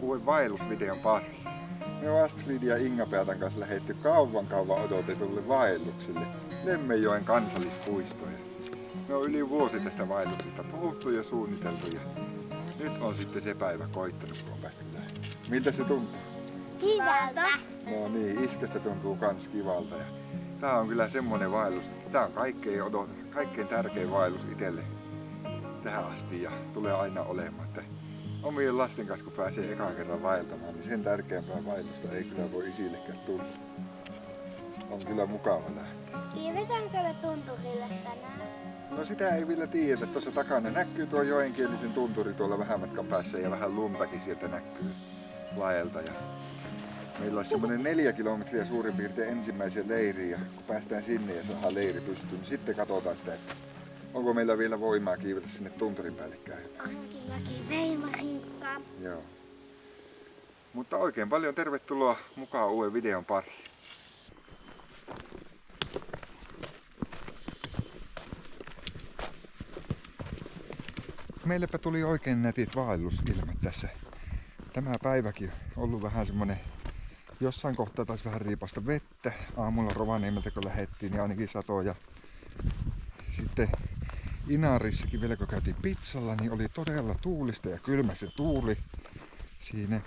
uuden vaellusvideon pariin. Me on Astrid ja Inga-Beatan kanssa lähdetty kauan odotetulle vaellukselle Lemmenjoen kansallispuistoon. Me on yli vuosi tästä vaelluksesta puhuttu ja suunniteltu ja nyt on sitten se päivä koittanut, kun on päästy lähdetään. Miltä se tuntuu? Hyvältä. No niin, iskestä tuntuu kans kivalta. Ja tää on kyllä semmonen vaellus, että tää on kaikkein tärkein vaellus itselle tähän asti ja tulee aina olemaan. Että omien lasten kanssa kun pääsee ekan kerran vaeltamaan, niin sen tärkeämpää vaellusta ei kyllä voi isillekään tulla. On kyllä mukava lähteä. Kiivetäänkö me tunturille tänään? No sitä ei vielä tiedä. Tuossa takana näkyy tuo joenkielisen tunturi tuolla vähän matkan päässä ja vähän luntakin sieltä näkyy laelta. Ja meillä olisi semmoinen 4 kilometriä suurin piirtein ensimmäiseen leiriin ja kun päästään sinne ja saadaan leiri pystyyn, niin sitten katsotaan sitä, että onko meillä vielä voimaa kiivetä sinne tunturin päällekkäin. Ainakin mäkin veimarinkkaa. Joo. Mutta oikein paljon tervetuloa mukaan uuden videon pariin. Meillepä tuli oikein nätit vaellusilmat tässä. Tämä päiväkin on ollut vähän semmonen, jossain kohtaa taisi vähän riipasta vettä. Aamulla Rovaniemeltä kun lähettiin, niin ainakin satoi. Ja sitten Inarissakin vielä kun käytiin pizzalla, niin oli todella tuulista ja kylmä se tuuli siinä.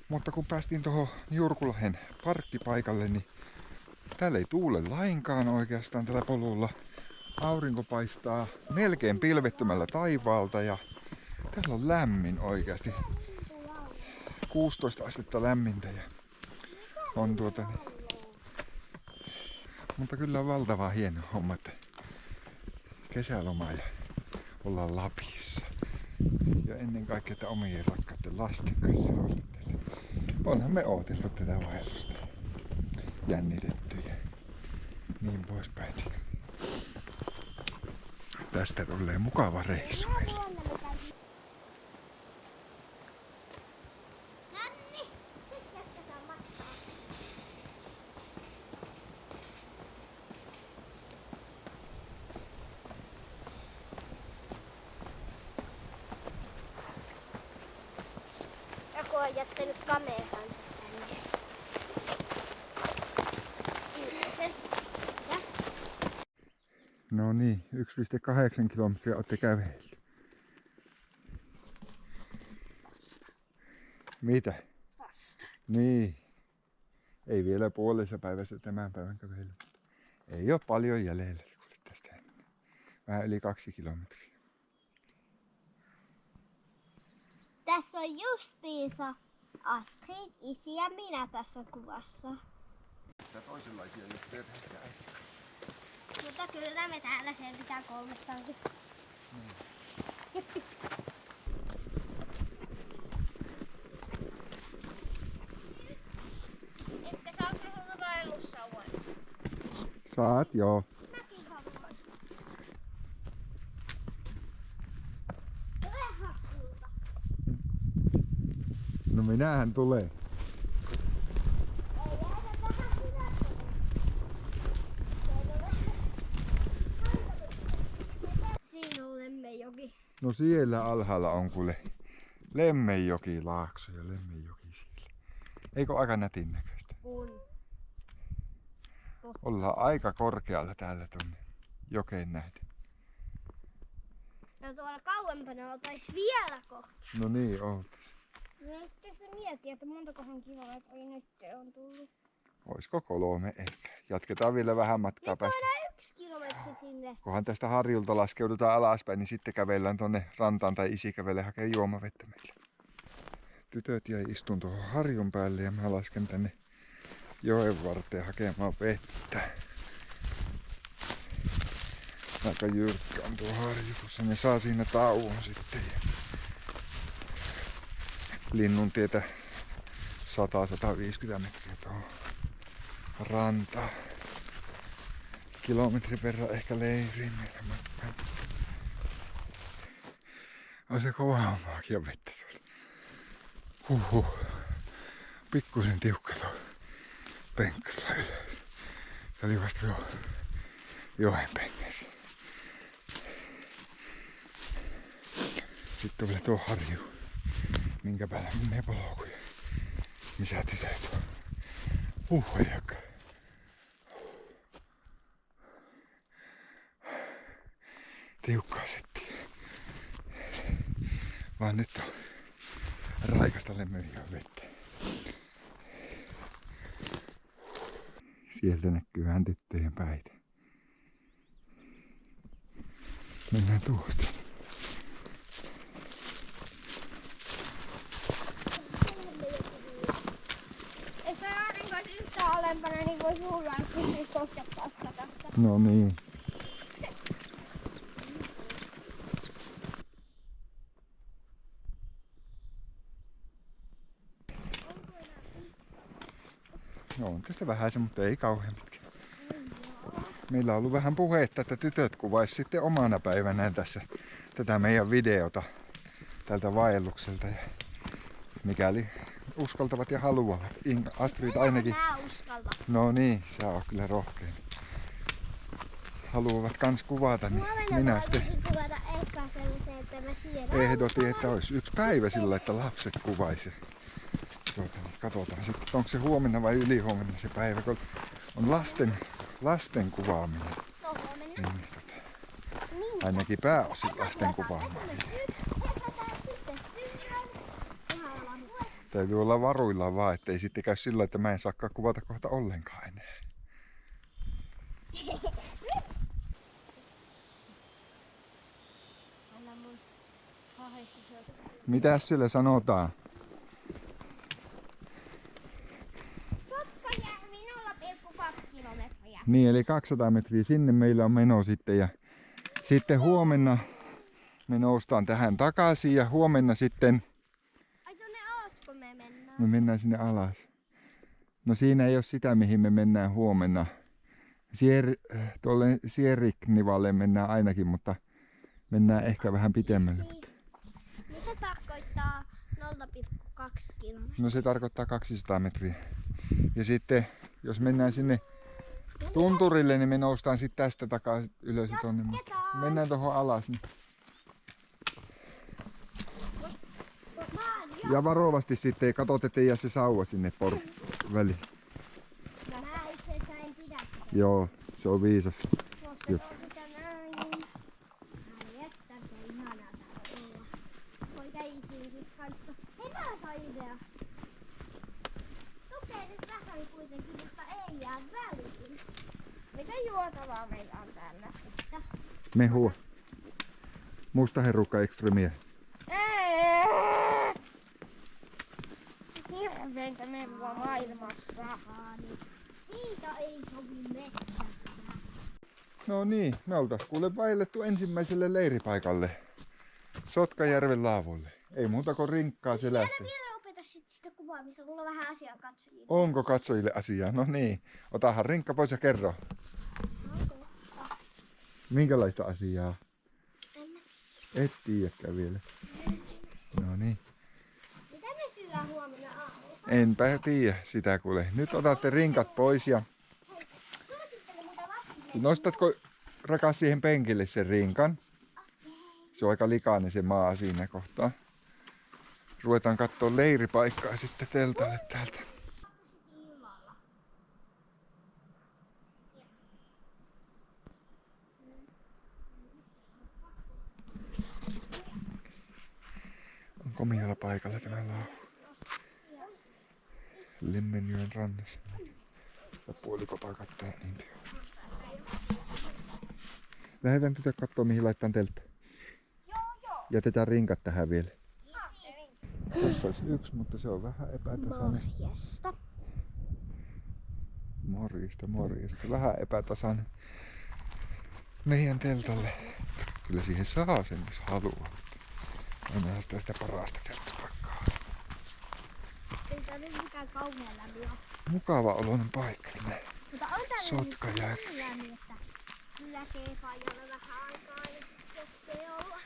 Mutta kun päästiin tuohon Jurkulahden parkkipaikalle, niin täällä ei tuule lainkaan oikeastaan tällä polulla. Aurinko paistaa melkein pilvettömällä taivaalta ja täällä on lämmin oikeasti. 16 astetta lämmintä ja on mutta kyllä on valtava hieno homma, että kesäloma ja ollaan Lapissa. Ja ennen kaikkea, että omien rakkaiden lasten kanssa olla täällä. Onhan me ooteltu tätä vaellusta. Jännitetty ja niin poispäin. Tästä tulee mukava reissu meille. Joku on jättänyt kameransa tänne. No niin, 1,8 kilometriä olette kävelleet. Mitä? Vasta. Niin. Ei vielä puolessa päivässä tämän päivän kävely. Ei ole paljon jäljellä tästä. Vähän yli 2 kilometriä. Tässä on justiinsa Astrid, isi ja minä tässä kuvassa. Tää toisenlaisia juttuja tästä äitin. Mutta kyllä me täällä selvitään 300. Eska saanko sinulta vaellussauvan? Saat joo. Mäkin haluan. Tule hakkuulta. No minähän tulee. Ei jäädä vähän sinä. Siinä on Lemmenjoki. No siellä alhaalla on kuule Lemmenjoki laakso ja Lemmenjoki siellä. Eikö aika nätin näköistä? On. Ollaan aika korkealla täällä tuonne jokeen nähden. Ja tuolla kauempana oltais vielä korkea. No niin, oltais. No nyt tässä mietin, että montakohan kilometriä nyt on tullut. Oisko 3 ehkä? Jatketaan vielä vähän matkaa Nyt päästä. on 1 kilometri sinne. Kunhan tästä harjulta laskeudutaan alaspäin, niin sitten kävellään tonne rantaan tai isi kävelee hakee juomavettä meille. Tytöt jäi istun tuohon harjun päälle ja mä lasken tänne joen varteen hakemaan vettä. Aika jyrkkä on tuo harju, tuossa ne saa siinä tauon sitten. Linnuntietä 100-150 metriä tuohon rantaan. Kilometrin verran ehkä leiriin meillä matkaan. On se kovaa maakia vettä tuolla. Pikkusen tiukka tuo penkka tuolla ylös. Tää oli vasta tuo joen penkki. Sitten on vielä tuo harju. minkä päällä menee polkuja. Missä tytöt on? Jakka. Tiukkaa settiä. Vaan nyt on raikasta lemmenjoen vettä. Sieltä näkyy vähän tyttöjen päitä. Mennään tuosta. Jos toi aurinko olisi yhtään alempana, niin voisi luulla, että pystyisi koskettaa sitä tästä. No niin. No on tästä vähän se, mutta ei kauhean pitkä. Meillä on ollut vähän puhetta, että tytöt kuvaisi sitten omana päivänään tässä tätä meidän videota tältä vaellukselta. Ja mikäli uskaltavat ja haluavat. Astrid ainakin. Mä uskallan. No niin, sä oot kyllä rohkein. Haluavat kans kuvata, niin minä sitten kuvata ehkä sellaiseen, että mä siellä ehdotin, että olisi yksi päivä sillä, että lapset kuvaisi. Katsotaan sitten, onko se huomenna vai ylihuomenna se päivä, kun on lasten kuvaaminen. Niin, ainakin pääosin lasten kuvaaminen. Täytyy olla varuillaan vaan, ettei sitten käy sillä, että mä en saakaan kuvata kohta ollenkaan enää. Mitäs sille sanotaan? Sotkajärvi 0,2 kilometriä. Niin, eli 200 metriä sinne meillä on meno sitten. Ja sitten huomenna me noustaan tähän takaisin ja huomenna sitten Ai tonne alasko me mennään? me mennään sinne alas. No siinä ei ole sitä, mihin me mennään huomenna. Tuolle Sieriknivalle mennään ainakin, mutta mennään ehkä vähän pitemmälle. Mitä tarkoittaa 0,2 kilometriä? No se tarkoittaa 200 metriä. Ja sitten jos mennään sinne tunturille, niin me noustaan sitten tästä takaisin ylös ja tonne. Mennään tuohon alas. Niin. Ja varovasti sitten, katsot, ettei jää se sauva sinne väliin. Mä itse asiassa en pidä sitä. Joo, se on viisas. Nostetaanko sitä näin? Ai että, se on ihanaa täällä olla. Poika Iisiin sit kanssa. Hei, mä sain idea. Tukee nyt vähän kuitenkin, mutta ei jää väliin. Mitä juotavaa meillä on täällä? Mehua. Musta herukka ekstremiä. Hirveintä mehua maailmassa. Niitä ei sovi metsään. No niin, me oltais kuule vaellettu ensimmäiselle leiripaikalle. Sotkajärven laavoille. Ei muuta kuin rinkkaa selästä. Siellä vielä opeta sitä kuvaamista, mulla on vähän asiaa katsojille. Onko katsojille asiaa? No niin, otahan rinkka pois ja kerro. Minkälaista asiaa? En mä tiedä. Et tiedäkään vielä. No niin. Mitä me syödään huomenna aamulla? Enpä tiedä sitä kuule. Nyt otatte rinkat pois ja Suosittele muuta lapsille. nostatko rakas siihen penkille sen rinkan? Se on aika likainen se maa siinä kohtaa. Ruvetaan katsoa leiripaikkaa sitten teltalle täältä. Illalla. On komialla paikalla tämä laavu. Lemmenjoen rannassa. Ja puolikota kattaa niin pian. Lähdetään tytöt kattoo mihin laittaa teltta. Joo. Jätetään rinkat tähän vielä. Tässä olisi yksi, mutta se on vähän epätasainen. Morjesta. Morjesta. Vähän epätasainen meidän teltalle. Kyllä siihen saa sen, jos haluaa. Ainahan sitä parasta telttapakkaa. Ei tää nyt mikään kauhean lämmin ole. Mukava oloinen paikka. Mutta on täällä Sotkajärvi. nyt niin lämmin, että kyllä keepaajalle vähän aikaa, jos ei olla.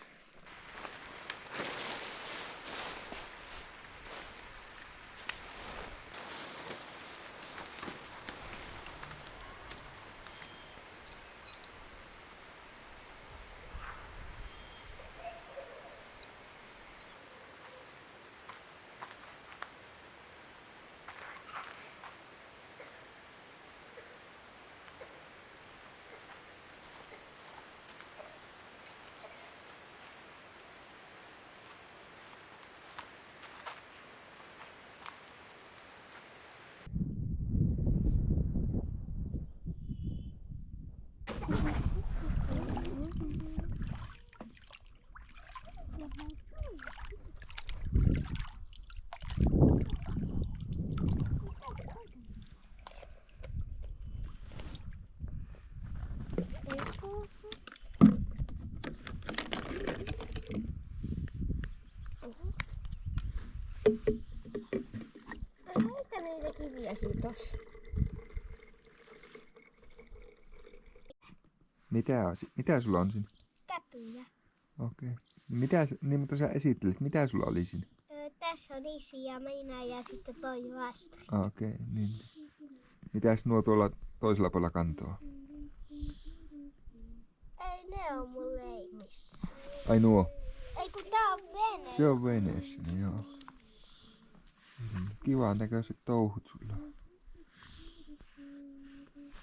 Heitä niitä kiviäkin tossa. Mitä sulla on siinä? Käpyjä. Okei. Niin, mutta sä esittelit, mitä sulla oli siinä? Tässä on Isi ja minä ja sitten toi Astrid. Okei, niin. Mitäs nuo tuolla toisella puolella kantoa? Ei ne on mun leikissä. Ai nuo? Ei kun tää on vene. Se on veneessä, niin joo. Kivan näköiset touhut sulla.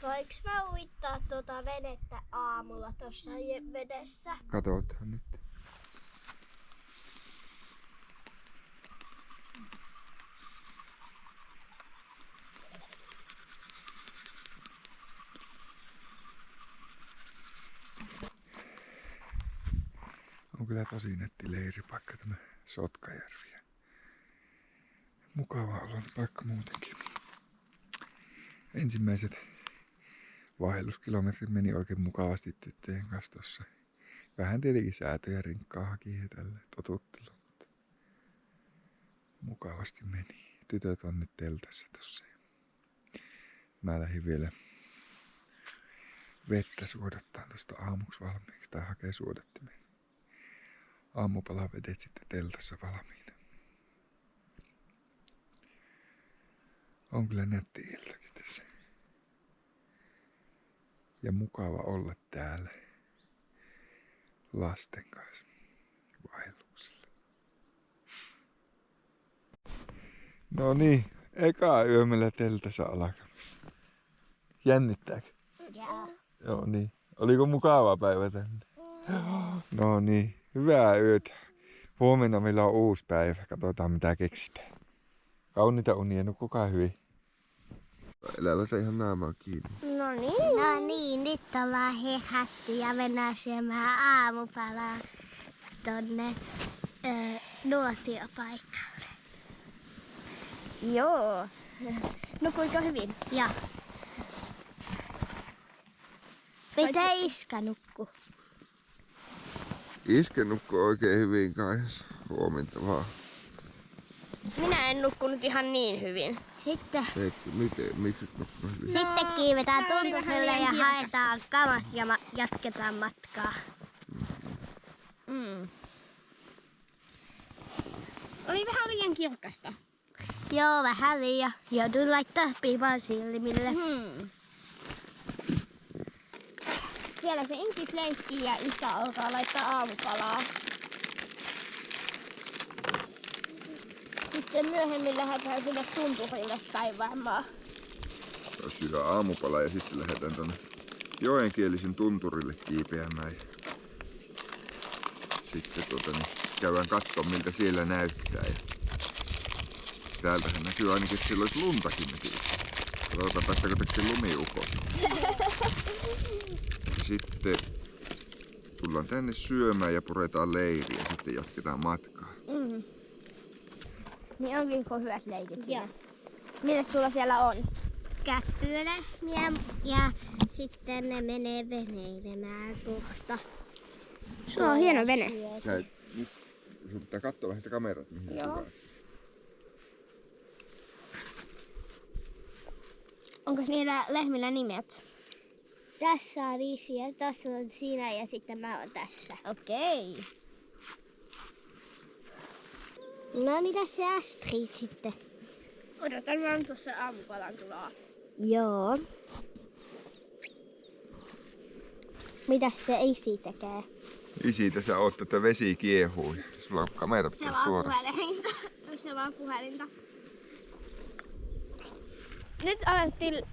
Voinko mä uittaa tuota venettä aamulla tuossa vedessä? Katsotaan nyt. On kyllä tosi netti leiripaikka tämä Sotkajärvi. Mukava olon paikka muutenkin. Ensimmäiset vaelluskilometrit meni oikein mukavasti tyttöjen kanssa tossa. Vähän tietenkin säätöjä rinkkaa haki ja tällä totuttelu, mutta mukavasti meni. Tytöt on nyt teltassa tossa. Mä lähdin vielä vettä suodattaan tuosta aamuksi valmiiksi tai hakee suodattimeen. Aamupalavedet sitten teltassa valmiina. On kyllä nätti iltakin tässä. Ja mukava olla täällä lasten kanssa vaelluksella. No niin, eka yö meillä teltassa alkamassa. Jännittääkö? Joo niin. Oliko mukava päivä tänne? No niin, hyvää yötä. Huomenna meillä on uusi päivä. Katsotaan mitä keksitään. Kauniita unia, nukkukaa hyvin. Älä laita ihan naamaa kiinni. No niin, nyt ollaan herätty ja mennään syömään aamupalaa tonne nuotiopaikalle. Joo. Nukuiko hyvin? Joo. Mitä Iska nukkuu? Iskä nukkuu oikein hyvin kanssa. Huomenta vaan. Minä en nukkunut ihan niin hyvin. Sitten Miksi et nukkuu hyvin? Sitten kiivetään tunturille ja haetaan kamat ja jatketaan matkaa. Oli vähän liian kirkasta. Joo, vähän liian. Jouduin laittaa piipan silmille. Siellä se Inkis leikkii ja Iska alkaa laittaa aamupalaa. Sitten myöhemmin lähdetään sinne tunturille kaivaamaan. Syödään aamupala ja sitten lähdetään tuonne joenkielisen tunturille kiipeämään. Sitten käydään katsomaan miltä siellä näyttää. Ja täältähän näkyy ainakin, että siellä olisi luntakin näkyy. Katsotaan päästäänkö täksi lumiukot. Sitten tullaan tänne syömään ja puretaan leiriä ja sitten jatketaan matkaa. Niin onko hyvät leikit siinä? Joo. Mitäs sulla siellä on? Käppylehmiä ja sitten ne menee veneilemään kohta. Sulla on hieno vene. Nyt sun pitää katsoa vähän sitä kamerat, mihin Joo. kuvaat. Onko niillä lehmillä nimet? Tässä on Isi ja tässä on sinä ja sitten mä oon tässä. Okei. No mitä se Astrid sitten? Odotan vaan tuossa aamupalan tuloa. Joo. Mitäs se Isi tekee? Isi, tässä oot, että vesi kiehuu ja sulla on kamerat Se tässä vaan suorassa. puhelinta. Se vaan puhelinta.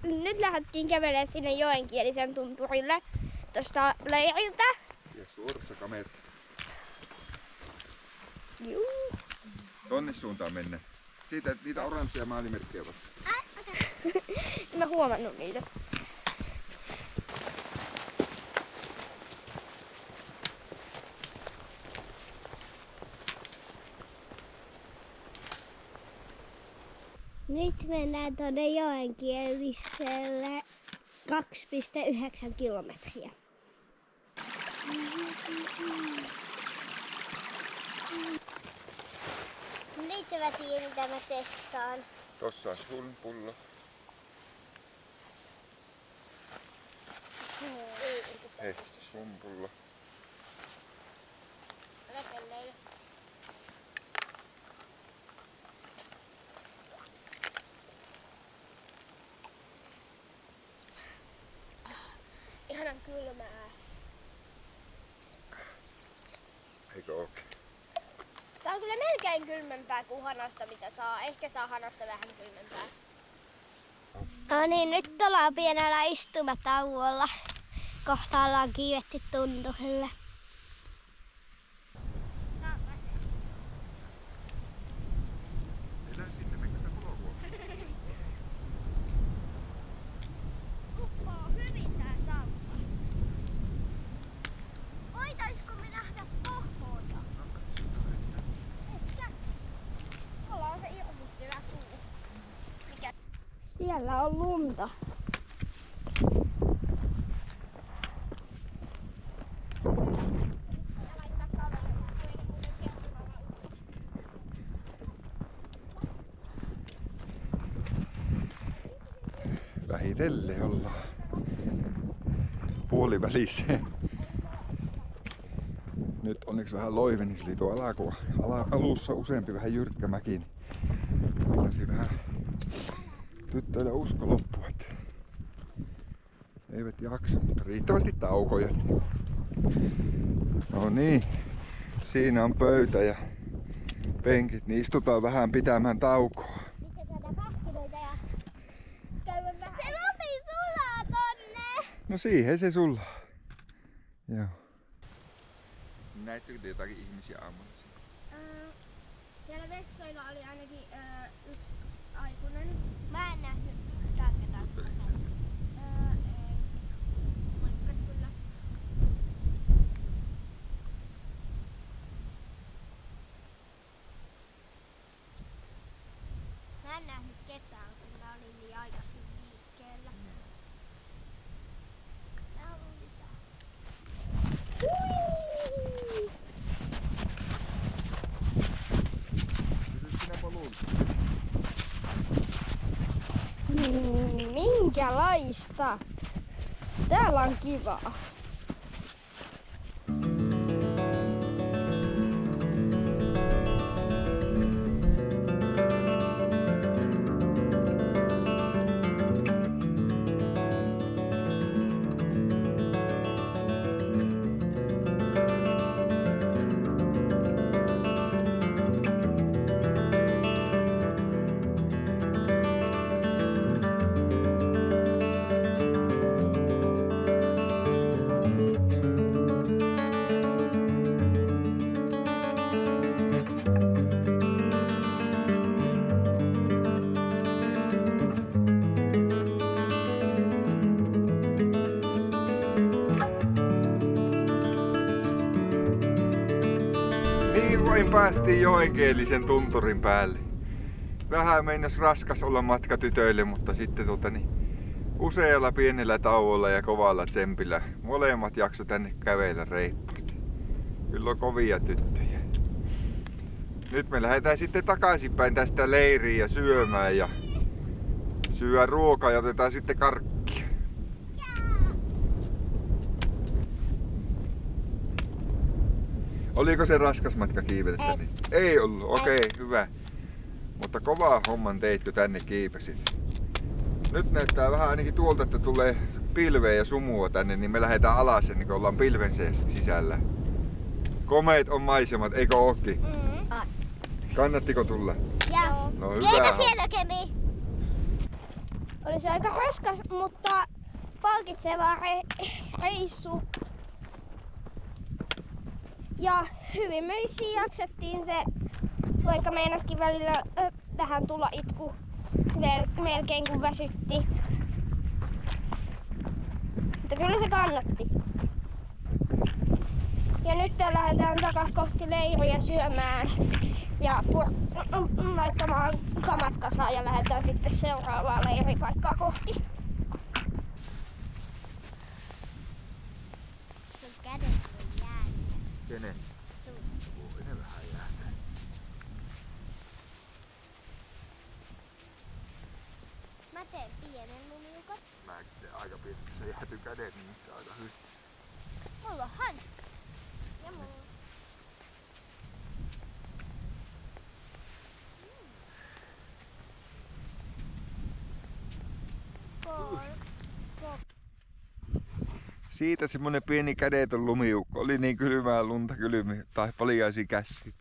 Nyt lähdettiin kävelemään sinne joenkielisen tunturille tuosta leiriltä. Ja suorassa kamera. Juu. Tonne suuntaan mennä. Siitä niitä oransseja maalimerkkejä vasta. En mä huomannut niitä. Nyt mennään tuonne joenkieliselle 2,9 kilometriä. Nyt Sitten mä tiedän mitä mä testaan. Tossa on sun pullo. Hei, sun pullo. Repelleille. Ihanan kylmää. Eikö ookin? Tää on kyllä melkein kylmempää kuin hanasta mitä saa. Ehkä saa hanasta vähän kylmempää. No niin, nyt ollaan pienellä istumatauolla. Kohta ollaan kiivetty tunturille. Elä sinne, menkö sitä kulkua? Uppoo hyvin tää sauna. Voitaisko me nähdä pohmoota? Ehkä. Ollaan se irvittyvä suu. Mikä? Siellä on lunta. Vähitellen ollaan puolivälissä. Nyt onneksi vähän loivenisi, eli tuo alussa useampi vähän jyrkkä mäki. Niin vähän tyttöillä usko loppua, että eivät jaksa, mutta riittävästi taukoja. No niin, siinä on pöytä ja penkit, niin istutaan vähän pitämään taukoa. Sitten saadaan pähkinöitä ja käydä vähän. Se lomi sulaa tonne! No siihen se sulla. Joo. Näittekö te jotakin ihmisiä aamulla? Siellä vessoilla oli ainakin yksi aikuinen. Mä en nähnyt yhtään ketään. Ei. Moikka kyllä. Mä en nähnyt ketään, kun mä olin niin aikaisin liikkeellä. Mä haluan lisää. Minkälaista? Täällä on kivaa. Niin vain päästiin Joenkeelisen tunturin päälle. Vähän meinas raskas olla matka tytöille, mutta sitten usealla pienellä tauolla ja kovalla tsempillä molemmat jakso tänne kävellä reippaasti. Kyllä on kovia tyttöjä. Nyt me lähdetään sitten takaisinpäin tästä leiriin ja syömään ja syödään ruokaa ja otetaan sitten karkkia. Oliko se raskas matka kiivetä tänne? Ei ollut, okei, hyvä. Mutta kovaa homman teit, kun tänne kiipesit. Nyt näyttää vähän ainakin tuolta, että tulee pilveä ja sumua tänne, niin me lähdetään alas ennen kuin ollaan pilven sisällä. Komeet on maisemat, eikö ookin? Kannattiko tulla? Joo. No Keitä hyvä. siellä kävi? Olisi aika raskas, mutta palkitseva reissu. Ja hyvin me vissiin jaksettiin se, vaikka meinaskin välillä vähän tulla itku melkein kun väsytti. Mutta kyllä se kannatti. Ja nyt lähdetään takas kohti leiriä syömään ja laittamaan kamat kasaan ja lähdetään sitten seuraavaa leiripaikkaa kohti. Sun kädet on jäänyt. Kenen? Sun. Voi ne vähän jäätä. Se jääty kädet, niin se on aika hyvin. Mulla on hanska. Ja mulla. Siitä semmonen pieni kädetön lumiukko. Oli niin kylmää lunta tai paljaisia käsit.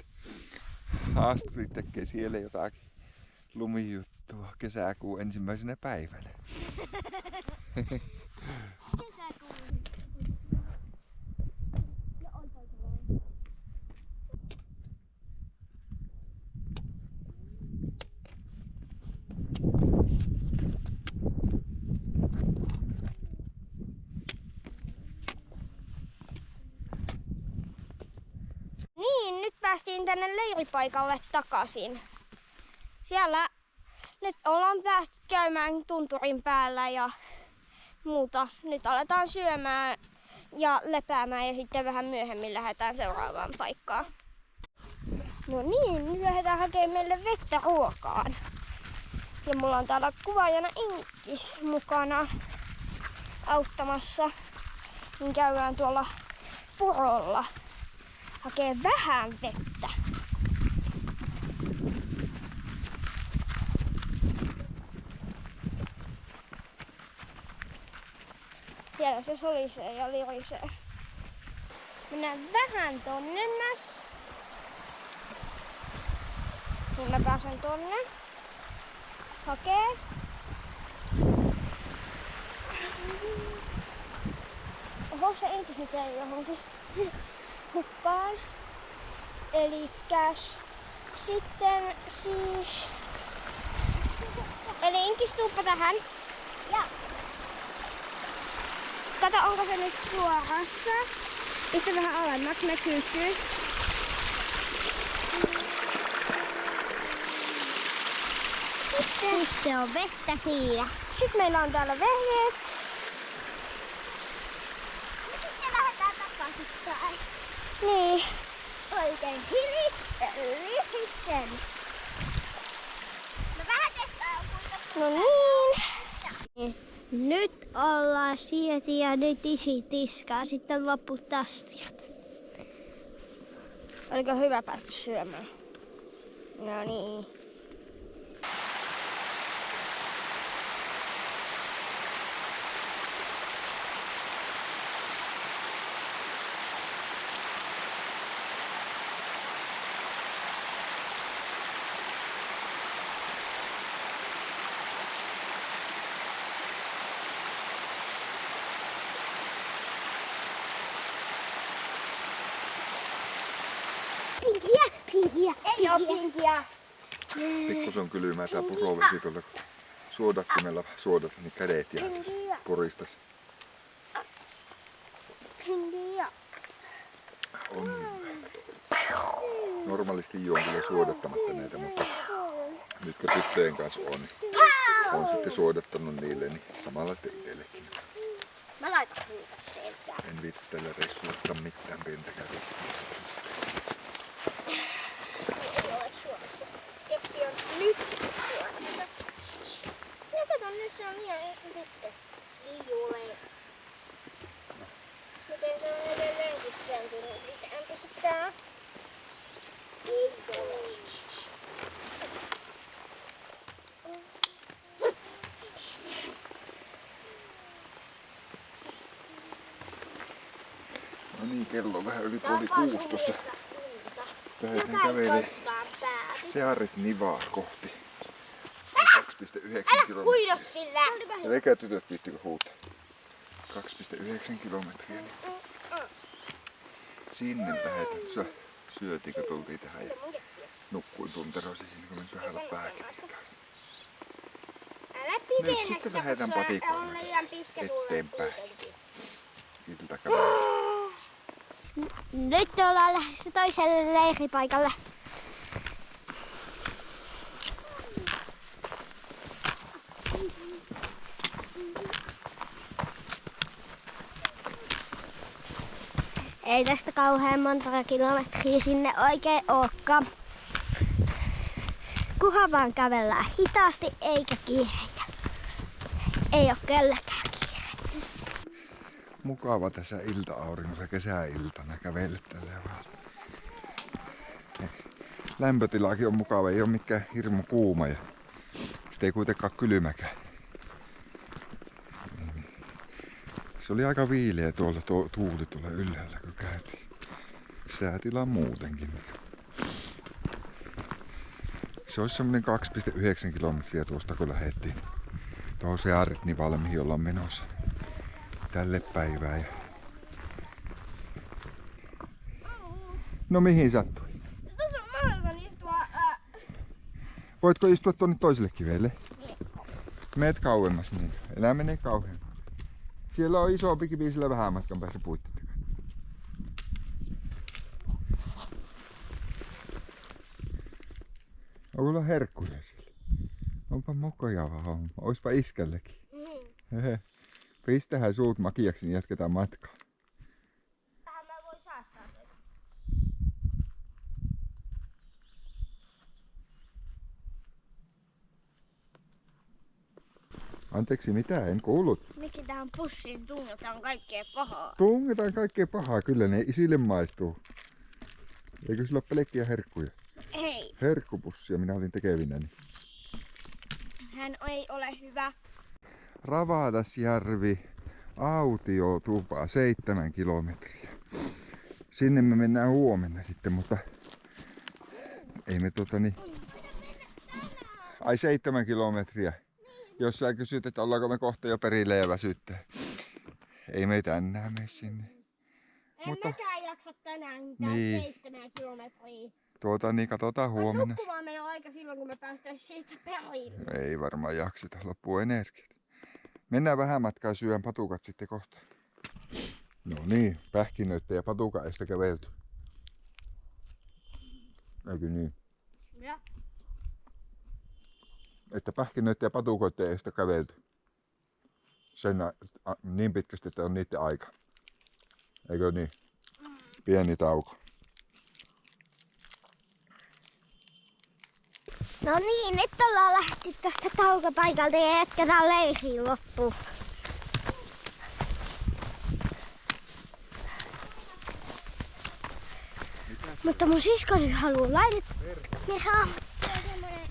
Astrid tekee siellä jotakin lumijuttua kesäkuun ensimmäisenä päivänä. Kesäkuun. No on toisella. Niin, nyt päästiin tänne leiripaikalle takaisin. Siellä nyt ollaan päästy käymään tunturin päällä ja muuta. Nyt aletaan syömään ja lepäämään ja sitten vähän myöhemmin lähdetään seuraavaan paikkaan. No niin, nyt lähdetään hakemaan meille vettä ruokaan. Ja mulla on täällä kuvaajana Inkis mukana auttamassa. Niin käydään tuolla purolla hakee vähän vettä. Siellä se solisee ja lirisee. Mennään vähän tonne näs. Niin mä pääsen tonne. Hakee. Oho, se Inkis nyt ei johonkin mukaan. Elikkäs sitten siis... Eli Inkis, tuuppa tähän. Ja. Kato, onko se nyt suorassa. Pistä vähän alemmaksi, me kysyy. Sitten on vettä siinä. Sitten meillä on täällä vehjeet. Sitten lähdetään takaisin päin. Niin. Oikein hiristen. No vähän testaa kuinka. No niin. Nyt ollaan syöty ja nyt isi tiskaa sitten loput astiat. Oliko hyvä päästä syömään? No niin. Pinkiä. Ei oo pinkiä. Pikkusen kylmää tää purovesi tuolta suodattimella suodata, niin kädet jäätys puristas. Pinkiä. On. Normaalisti juon kyllä suodattamatta näitä, mutta nyt kun tyttöjen kanssa on sitten suodattanut niille, niin samalla sitten itsellekin. Mä laitan niitä sieltä. En viittä tällä reissulla ottaa mitään pientäkään riskiä. Keppi on nyt suorassa. Ja kato, nyt se on liian pitkä. Lijulee. Miten se on edelleenkin sentin mitään pitää? Ei ole. No niin, kello on vähän yli 5:30 tuossa. Lähdetään kävelee Searit Nivaa kohti. 2,9 kilometriä. Huido sillä. Eikä tytöt viittikö huutaa. 2,9 kilometriä. Sinne lähdetään. Syötiin, kun tultiin tähän ja nukkuin tunteroisin sinne, kun meni vähän pääkipistä taas. Älä Nyt pidennä sitten sitä, lähdetään kun se patikoille on liian pitkä sulle eteenpäin. kuitenkin. Iltakävelyä. Nyt ollaan lähdössä toiselle leiripaikalle. Ei tästä kauhean monta kilometriä sinne oikein olekaan. Kunhan vaan kävellään hitaasti eikä kiireitä. Ei oo kelläkään kiire. Mukava tässä ilta-auringossa kesäiltana kävellä tällä vaan. Lämpötilaakin on mukava, ei ole mikään hirmu kuuma ja sitten ei kuitenkaan kylmäkään. Niin. Se oli aika viileä tuolla tuuli tuolla ylhäällä kun käytiin. Säätila muutenkin. Se olisi semmonen 2,9 kilometriä tuosta kun lähdettiin tuohon Searitnivalle, mihin ollaan menossa tälle päivää. No mihin sattui? Tuossa on mahdoton istua. Voitko istua tuonne toiselle kivelle? Meet kauemmas niin. Elää menee kauhean. Siellä on isompi kivi sillä vähän matkan päässä puitten takana. On kyllä herkkuja siellä. Onpa mokojava homma. Oispa iskällekin. Pistähän suut makiaksi, niin jatketaan matkaa. Tähän mä voin säästää sen. Anteeksi, mitä? En kuullut. Miksi tähän pussiin tungetaan kaikkea pahaa? Tungetaan kaikkea pahaa, kyllä ne isille maistuu. Eikö sillä ole pelkkiä herkkuja? Ei, Herkkupussia minä olin tekevinäni. hän ei ole hyvä. Ravadasjärvi, autiotupa, 7 kilometriä. Sinne me mennään huomenna sitten, mutta ei me Ai 7 kilometriä. Jos sä kysyt, että ollaanko me kohta jo perille ja väsyttää. Ei me tänään mene sinne. En Mutta- mäkään jaksa tänään mitään Niin. 7 kilometriä. Niin katsotaan huomenna. Nukkumaan mennä aika silloin, kun me päästään siitä perille. Ei varmaan jakseta, loppuu energiat. Mennään vähän matkaa syön patukat sitten kohta. No niin, pähkinöitä ja patukan estä kävelty. Eikö niin? Ja. Että pähkinöitä ja patukoiden estä kävelty. Niin pitkästi, että on niiden aika. Eikö niin? Pieni tauko. No niin, nyt ollaan lähty tästä taukopaikalta ja jatketaan leiriin loppuun. Mutta mun sisko nyt haluu lainet. Mehän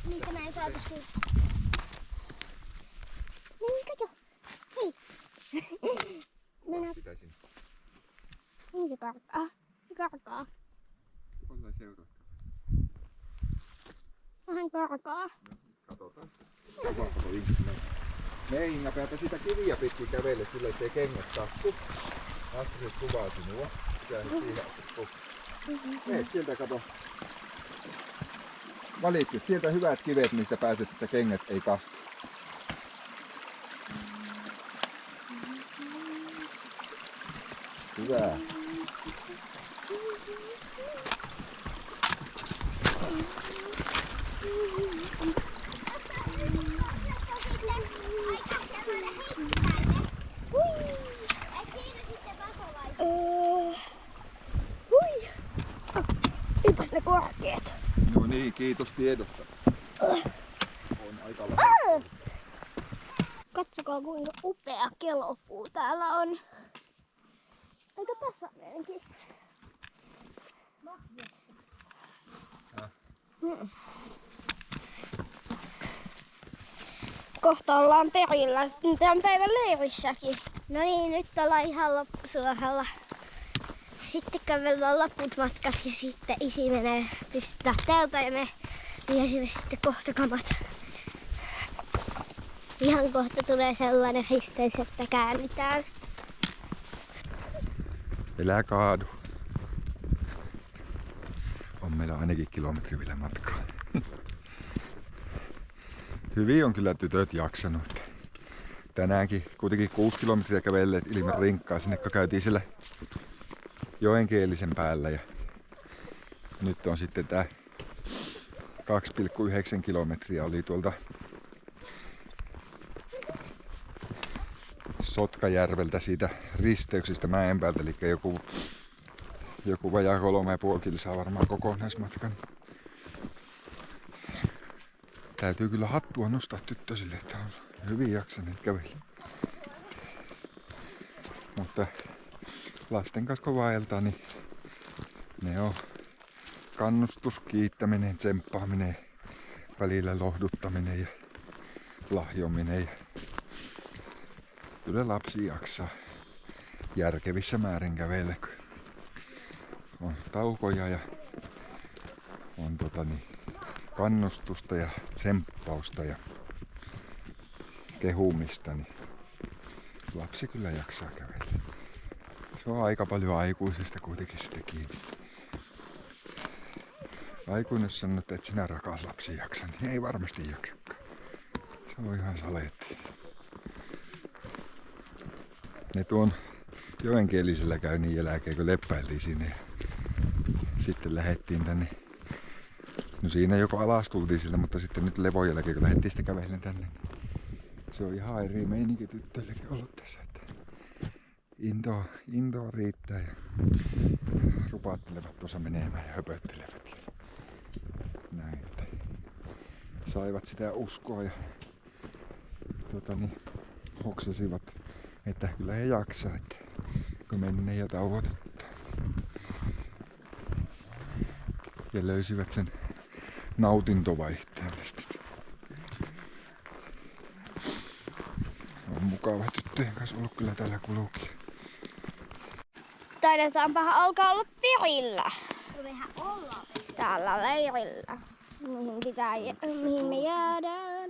mistä mä en saatu siitä. Niin, kato. Hei. Mennään. Sitä sinne. Niin se karkaa. Se karkaa. Ollaan seuraa. Vähän karkaa. Katsotaan. Me ei Inga päätä sitä kiviä pitkin kävelle sillä, ettei kengät takku. Astrid kuvaa sinua. Sä siihen asti. Meet sieltä kato. Valitsit sieltä hyvät kivet, mistä pääset, että kengät ei kastu. Hyvä. Hui. Eipäs ne korkeet. No niin, kiitos tiedosta. On aika lähellä. Katsokaa kuinka upea kelopuu täällä on. Eikö tässä on meidänkin? Kohta ollaan perillä tämän päivän leirissäkin. No niin, nyt ollaan ihan loppusuoralla. Sitten kävellään loput matkat ja sitten isi menee pistää telta ja me vie sille sitten kohta kamat. Ihan kohta tulee sellainen risteys, että käännytään. Elää kaadu. On meillä ainakin kilometri vielä matkaa. Hyvin on kyllä tytöt jaksanut. Tänäänkin kuitenkin 6 kilometriä kävelleet ilman rinkkaa sinne, kun käytiin siellä Joenkielisen päällä. Ja nyt on sitten tää 2,9 kilometriä oli tuolta Sotkajärveltä siitä risteyksestä mäen päältä, eli joku vajaa 3,5 kilsaa varmaan kokonaismatkan. Täytyy kyllä hattua nostaa tyttösille, että on hyvin jaksaneet kävellä. Mutta lasten kanssa kun vaeltaa, niin ne on kannustus, kiittäminen, tsemppaaminen, välillä lohduttaminen ja lahjominen. Ja kyllä lapsi jaksaa järkevissä määrin kävellä, kun on taukoja ja on kannustusta ja tsemppausta ja kehumista, niin lapsi kyllä jaksaa kävellä. Se on aika paljon aikuisesta kuitenkin sitten kiinni. Aikuinen sanoo, että et sinä rakas lapsi jaksa, niin ei varmasti jaksakaan. Se on ihan saleetti. Ne tuon joenkielisellä käynnin jälkeen, kun leppäiltiin sinne ja sitten lähdettiin tänne. No siinä joko alas tultiin sillä, mutta sitten nyt levon jälkeen, kun lähdettiin sitten kävellen tänne. Se on ihan eri meininki tyttöillekin ollut tässä. Että intoa riittää ja rupaattelevat tuossa menemään ja höpöttelevät. Ja näin, että saivat sitä uskoa ja hoksasivat, että kyllä he jaksaa, että kun mennään ja tauotettaan. Ja löysivät sen nautintovaihteen tästä. On mukava tyttöjen kanssa ollut kyllä täällä kulkea. Taidetaanpa alkaa olla perillä. Täällä leirillä. Mihin me jäädään?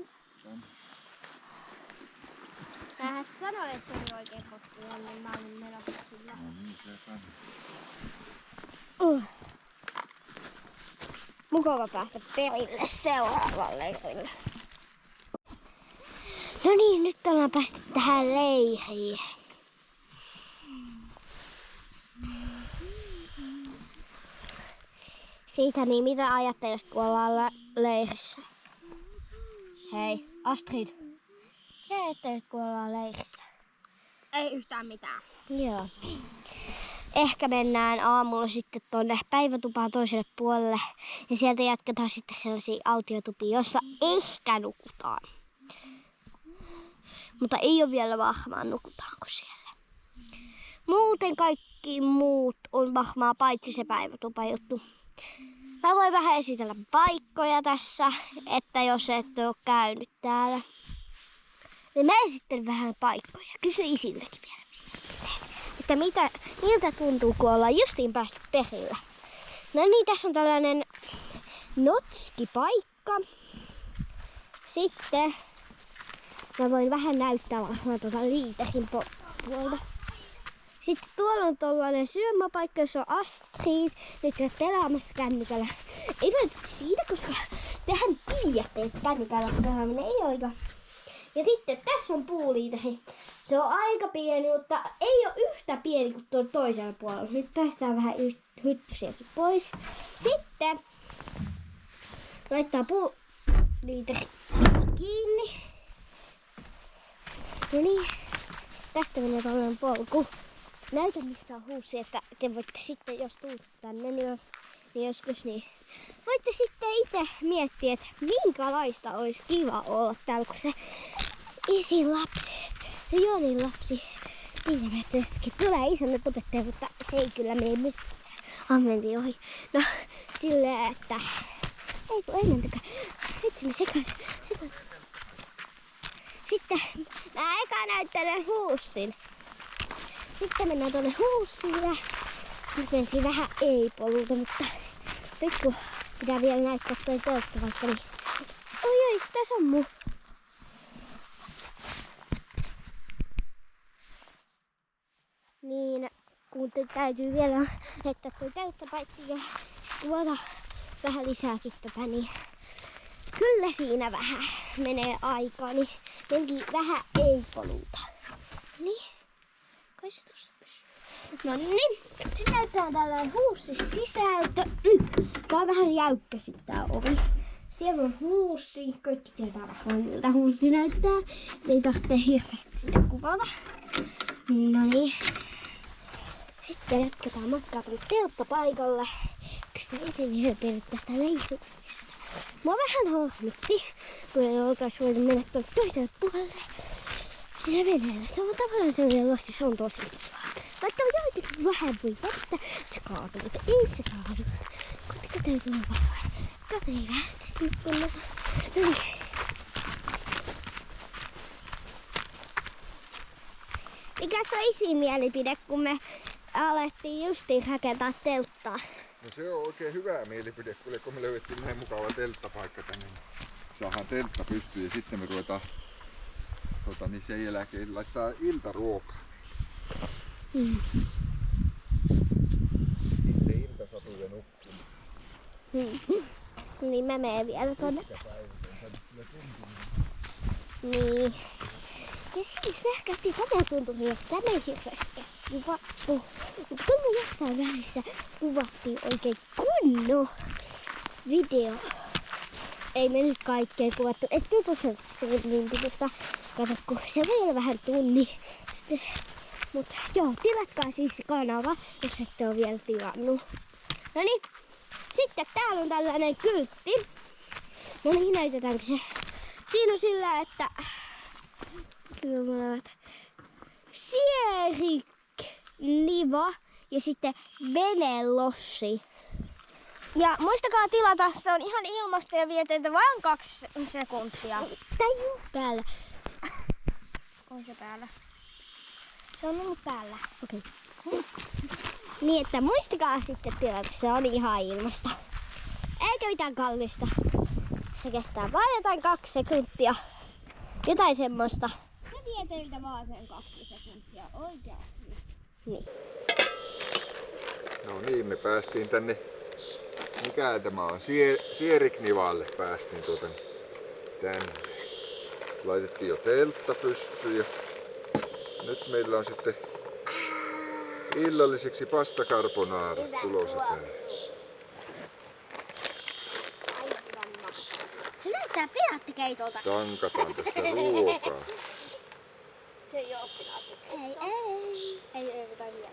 Mähän sanoin, että se oli oikein kotia, niin mä olin menossa sillä. Mukava päästä perille seuraavalle leirille. No niin, nyt ollaan päästy tähän leiriin. Siitä niin, mitä ajattelet, kun ollaan leirissä? Hei, Astrid. Mitä ajattelet, kun ollaan leirissä? Ei yhtään mitään. Joo. Ehkä mennään aamulla sitten tuonne päivätupaan toiselle puolelle. Ja sieltä jatketaan sitten sellaisia autiotupia, jossa ehkä nukutaan. Mutta ei ole vielä varmaan, nukutaanko siellä. Muuten kaikki muut on varmaan paitsi se päivätupa juttu. Mä voin vähän esitellä paikkoja tässä, että jos et ole käynyt täällä. Niin mä esittelen vähän paikkoja. Kysy isiltäkin vielä että miltä tuntuu, kun ollaan justiin päästy perillä. No niin, tässä on tällainen notskipaikka. Sitten mä voin vähän näyttää varmaan tuota liiterin puolta. Sitten tuolla on tuollainen syömäpaikka, jossa on Astrid. Nyt olet pelaamassa kännykällä. Ei välttämättä siitä, koska tehän tiedätte, että kännykällä pelaaminen ei ole. Ja sitten tässä on puuliiteri. Se on aika pieni, mutta ei ole yhtä pieni kuin tuolla toisella puolella. Nyt päästään vähän hyttysiäkin pois. Sitten laittaa puuliiteri kiinni. No niin, tästä menee tällainen polku. Näytän missä on huussi, että te voitte sitten, jos tuutte tänne, niin joskus niin. Voitte sitten itse miettiä, että minkälaista olisi kiva olla täällä, kun se isin lapsi, se Jonin lapsi, ilmeisestikin tulee isonet opettaja, mutta se ei kyllä mene metsään. Mentiin ohi. No, silleen, että ei mentäkään. Vitsi, me sekaisin. Sitten mä eka näyttelen huussin. Sitten mennään tuonne huussille. Nyt mentiin vähän ei-polulta, mutta nyt kun pitää vielä näyttää toi teltta vaikka niin. Oi, tässä on muu. Niin, kun täytyy vielä näyttää toi telttapaikka ja tuoda vähän lisääkin tätä, niin kyllä siinä vähän menee aikaa, niin mentiin vähän ei-polulta. Niin, kai se tuossa pysyy. No niin, sitten näyttää tällainen huussi sisältö. Tää on vähän jäykkä sit tää ovi. Siellä on huussi. Kaikki tietää vähän miltä huussi näyttää. Ei tarvitse hirveästi sitä kuvata. No niin. Sitten jatketaan matkaa tänne telttapaikalle. Sitä eteen tästä leiristä. Mua vähän harmitti, kun ei oltais voinut mennä tuonne toiselle puolelle. siinä veneellä. Se on tavallaan sellainen lossi, se on tosi kivaa. Vaikka joitakin vähän voi vettä, se kaatuu, mutta ei se kaadu. Kotka täytyy olla valoa. Kaveri västä sinne kunnata. No niin. Mikäs on isin mielipide, kun me alettiin justiin rakentaa telttaa? No se on oikein hyvä mielipide, kun me löydettiin näin mukava telttapaikka tänne. Niin saadaan teltta pystyyn ja sitten me ruvetaan niin sen jälkeen laittaa iltaruokaa. Sitten iltasatuja nukkumaan. Niin mä menen vielä tonne. Niin. Ja siis me käytiin komeatunturin, jos tämä ei hirveästi edes kuvattu. Mutta kun me jossain välissä kuvattiin oikein kunnon video. Ei me nyt kaikkea kuvattu. Ettei tosiaan tunnin pitusta. Kato, kun se voi olla vähän tunni. Mutta joo, tilatkaa siis kanava, jos ette ole vielä tilannut. No niin, sitten täällä on tällainen kyltti. No niin, näytetäänkö se? Siinä on sillä, että Sierik Niva ja sitten Venelossi. Ja muistakaa tilata, se on ihan ilmasta ja vie teiltä vain 2 sekuntia. Sitä ei ole päällä. On se päällä? Se on ollut päällä. Okei. Niin, että muistakaa sitten tilata, se on ihan ilmasta. Eikä mitään kallista. Se kestää vain jotain 2 sekuntia. Jotain semmoista. Se vie teiltä vaan sen 2 sekuntia oikeasti. Niin. No niin, me päästiin tänne. Mikä tämä on? Sieriknivalle päästiin tänne. Laitettiin jo teltta pystyyn ja nyt meillä on sitten illalliseksi pasta carbonara tulossa tänne. Se näyttää piraattikeitolta. Tankataan tästä ruokaa. Se ei oo pinaattikeitto. Ei jotain vielä.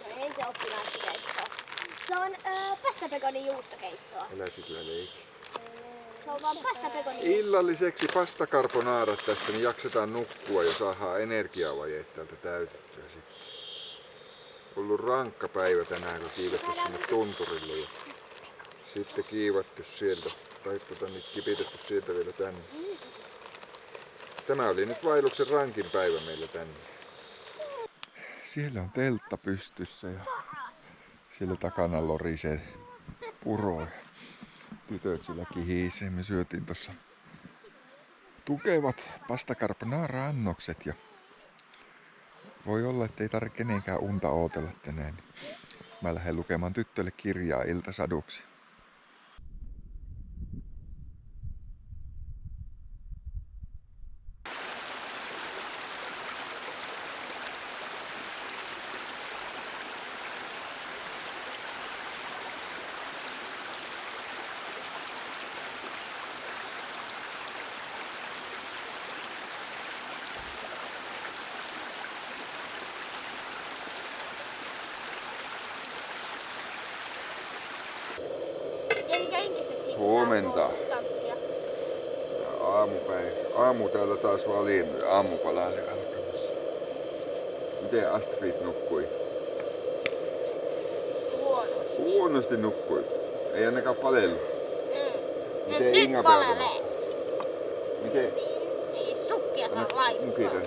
No ei se oo pinaattikeitto. Se on pastapekonin juustokeittoa. Älä sillä leikki. Se on vaan pastapekonin Illalliseksi pasta carbonara tästä, niin jaksetaan nukkua ja saadaan energiavajeet täältä täytettyä sitten. Ollut rankka päivä tänään, kun kiivetty sinne tunturille ja sitten kiivattu sieltä, tai niin kipitetty sieltä vielä tänne. Tämä oli nyt vaelluksen rankin päivä meillä tänne. Siellä on teltta pystyssä ja siellä takana lorisee puro. Tytöt sillä kihisee. Me syötiin tossa tukevat pasta carbonara-annokset ja voi olla, että ei tarvitse kenenkään unta ootella tänään. Mä lähden lukemaan tyttöille kirjaa iltasaduksi. Huomenta. Aamu täällä taas valiin aamupalalle alkamassa. Miten Astrid nukkui? Huonosti nukkui. Ei ainakaan palellut. Miten nyt Inga palelee. Miten? Niin sukkia saa laittaa.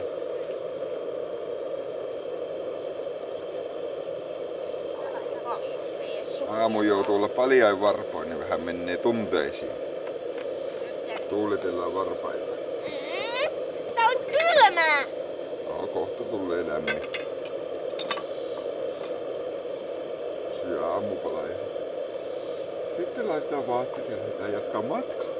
Aamu joutuu olla paljain varpoin, niin vähän menee tunteisiin. Tuuletellaan varpaita. Tää on kylmää! No, kohta tulee lämmin. Syö aamupalaa ja sitten laittaa vaatteet ja lähdetään jatkaa matkaa.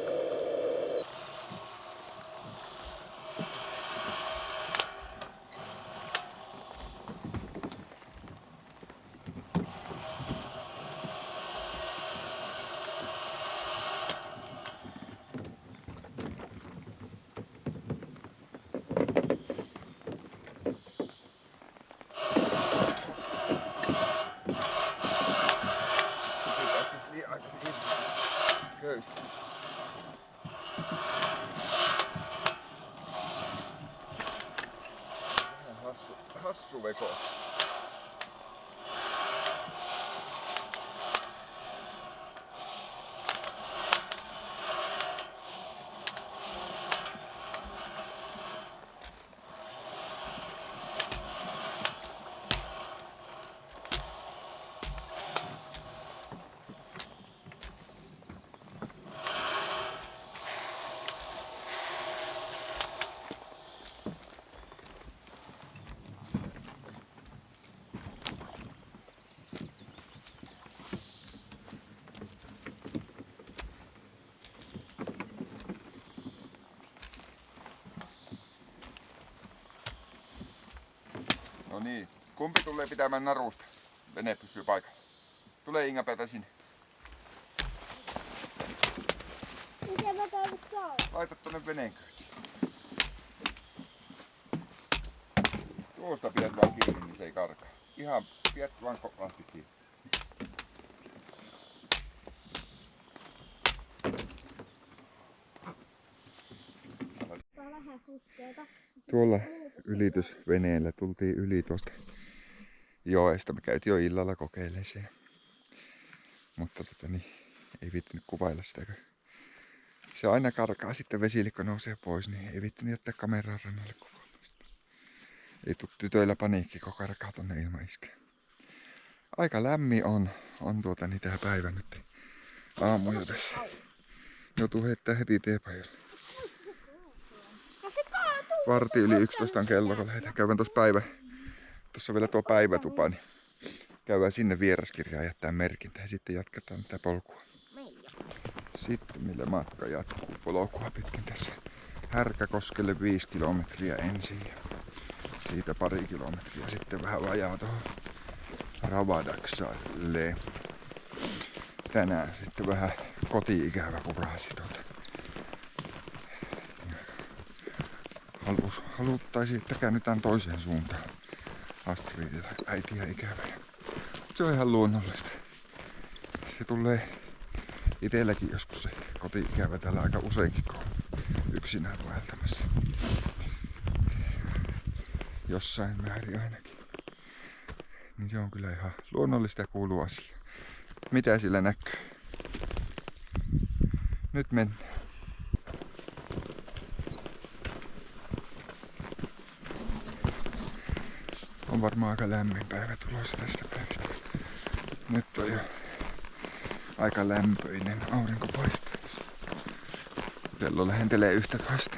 vekoon. No niin, kumpi tulee pitämään narusta? Vene pysyy paikalla. Tulee Inga-Peeta sinne. Miten mä toivon saa? Laita tonne veneen kyytiin. Tuosta pidät vaan kiinni, niin se ei karkaa. Ihan pidät vaan kovasti kiinni. Vähän fuskeeta. Tuolla ylitysveneellä tultiin yli tuosta joesta. Me käytiin jo illalla kokeilemaan siellä. Mutta ei viittinyt kuvailla sitä. Se aina karkaa sitten vesille, kun nousee pois, niin ei viittinyt jättää kameraa rannalle kuvaamaan sitä. Ei tuu tytöillä paniikki, kun karkaa tonne ilman iskee. Aika lämmin on tää päivä nyt. Aamu jo tässä. Joutuu heittää heti teepajolle. Se kaatuu. Varti yli 11 on kello, kun lähdetään käymään tuossa vielä tuo päivätupa, niin käydään sinne vieraskirjaan jättää merkintä ja sitten jatketaan tätä polkua. Sitten millä matka jatkuu polkua pitkin tässä Härkäkoskelle 5 kilometriä ensin ja siitä pari kilometriä sitten vähän vajaa tuohon Ravadaksalle. Tänään sitten vähän koti-ikävä purasi tuolta. Haluttaisiin, että käännytään toiseen suuntaan. Astridilla äitiä ikävä. Se on ihan luonnollista. Se tulee itselläkin joskus se koti-ikävä täällä aika useinkin, kun on yksinään vaeltamassa. Jossain määrin ainakin. Niin se on kyllä ihan luonnollista ja kuuluu asia. Mitä sillä näkyy? Nyt mennään. On varmaan aika lämmin päivä tulossa tästä päivästä. Nyt on jo aika lämpöinen. Aurinko paistaa. Kello lähentelee 11.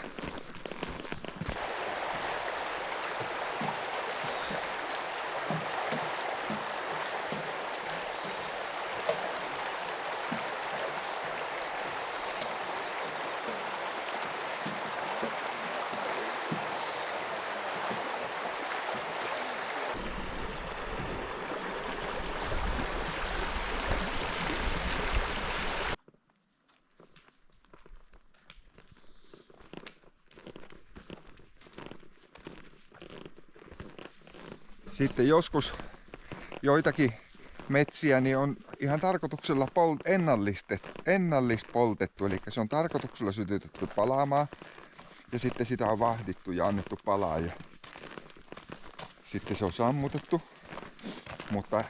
Sitten joskus joitakin metsiä niin on ihan tarkoituksella ennallispoltettu, eli se on tarkoituksella sytytetty palaamaan ja sitten sitä on vahdittu ja annettu palaa ja sitten se on sammutettu, mutta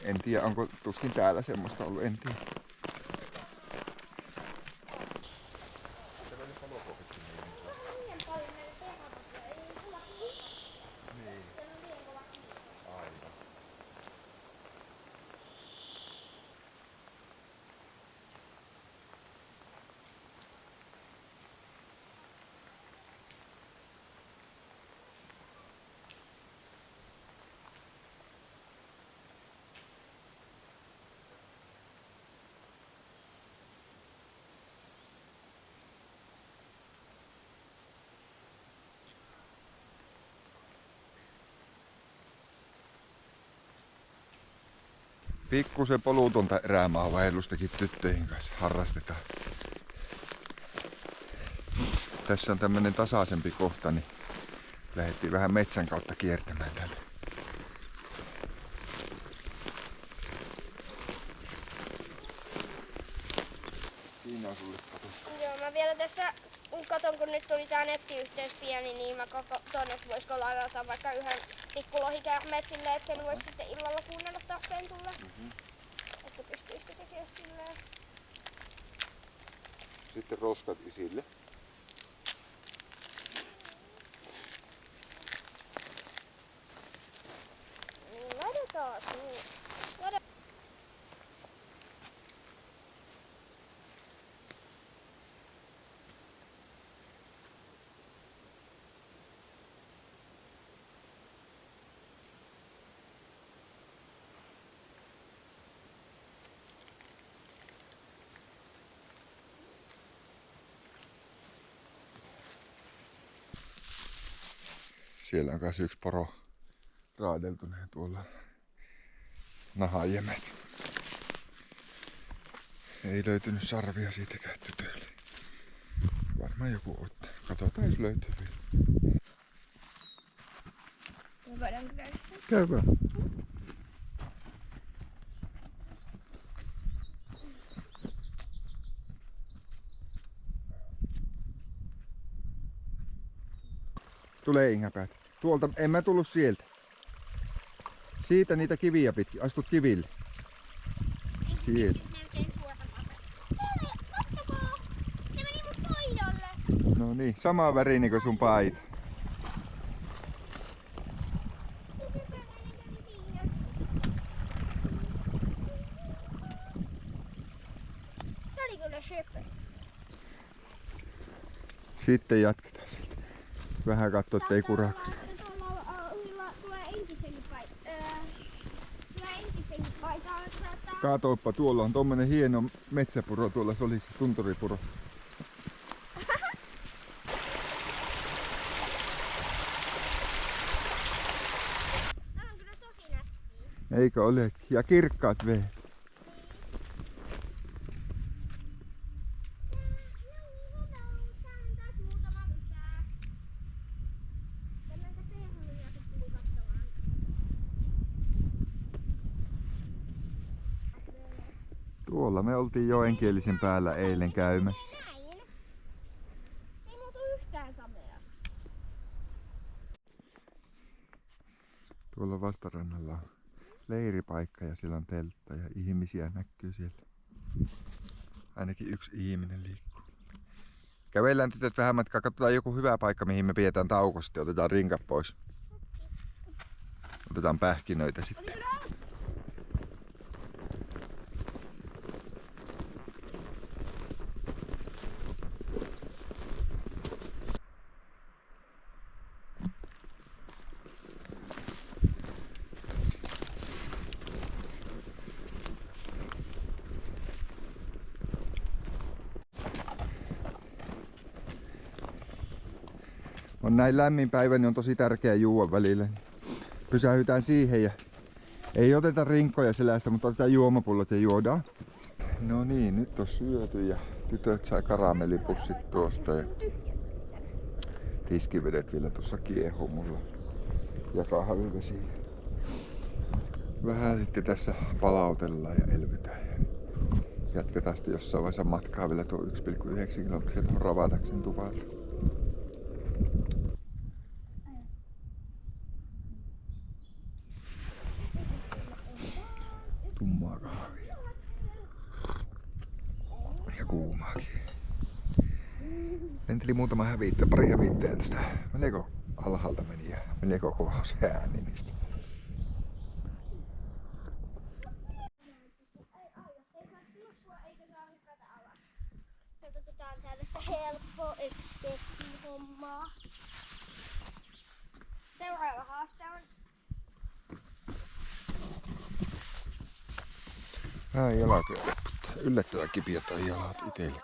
en tiedä onko tuskin täällä semmoista ollut, en tiedä. Pikkusen polutonta erämaavaellustakin tyttöjen kanssa harrastetaan. Tässä on tämmönen tasaisempi kohta, niin lähdettiin vähän metsän kautta kiertämään täältä. Siinä on sulle kato. Joo, mä vielä tässä kun katon, kun nyt tuli tää nettiyhteys pieni, niin mä katon, että voisiko ladata vaikka yhden pikkulohikäärmeet silleen, että sen voisi sitten illalla kuunnella tahteen tulla. Että pystyisikö tekemään silleen. Sitten roskat isille. Laitetaan niin. Siellä on myös yksi poro raadeltuneen tuolla nahajemet. Ei löytynyt sarvia siitäkään tytölle. Varmaan joku ottaa. Katsotaan jos löytyy vielä. Voidaanko käydä sen? Käy vaan. Tulee Inga-päät. Tuolta, en mä tullut sieltä. Siitä niitä kiviä pitkin. Astut kiville. Sieltä. Melkein suoraan. Kattokaa! Ne meni mun paidalle. No niin, sama värinen kuin sun paita. Se oli kyllä söpö. Sitten jatketaan siitä. Vähän katsoo, ettei kurakosta. Tulee entisenkin paitaa. Kaatoippa, tuolla on tommonen hieno metsäpuro, tuolla se oli se tunturipuro. Tää on kyllä tosi nättiä. Eikö ole? Ja kirkkaat veet. Tuolla me oltiin Joenkielisen päällä eilen käymässä. Näin. Se ei muutu yhtään sameaksi. Tuolla vastarannalla on leiripaikka ja siellä on teltta ja ihmisiä näkyy siellä. Ainakin yksi ihminen liikkuu. Kävellään tytöt vähän matkaa, katsotaan joku hyvä paikka mihin me pidetään tauko, sitten otetaan rinkat pois. Otetaan pähkinöitä sitten. On näin lämmin päivä, niin on tosi tärkeää juoda välillä. Pysähytään siihen ja ei oteta rinkkoja selästä, mutta otetaan juomapullot ja juodaan. No niin, nyt on syöty ja tytöt sai karamellipussit tuosta ja tiskivedet vielä tuossa kiehuu mulla ja kahvivesi. Vähän sitten tässä palautellaan ja elvytään. Jatketaan sitten jossain vaiheessa matkaa vielä tuo 1,9 kilometriä tuohon Ravadaksen tuvalle. Tummaa kahvia. Ja kuumaakin. Lenteli muutama pari hävittäjää tästä. Melko alhaalta meni ja melko kova se ääni niistä. Tää on tällaista helppoa hommaa. Seuraava haaste on Vähän jalkoja. Yllättävän kipiä toi jalat itelle.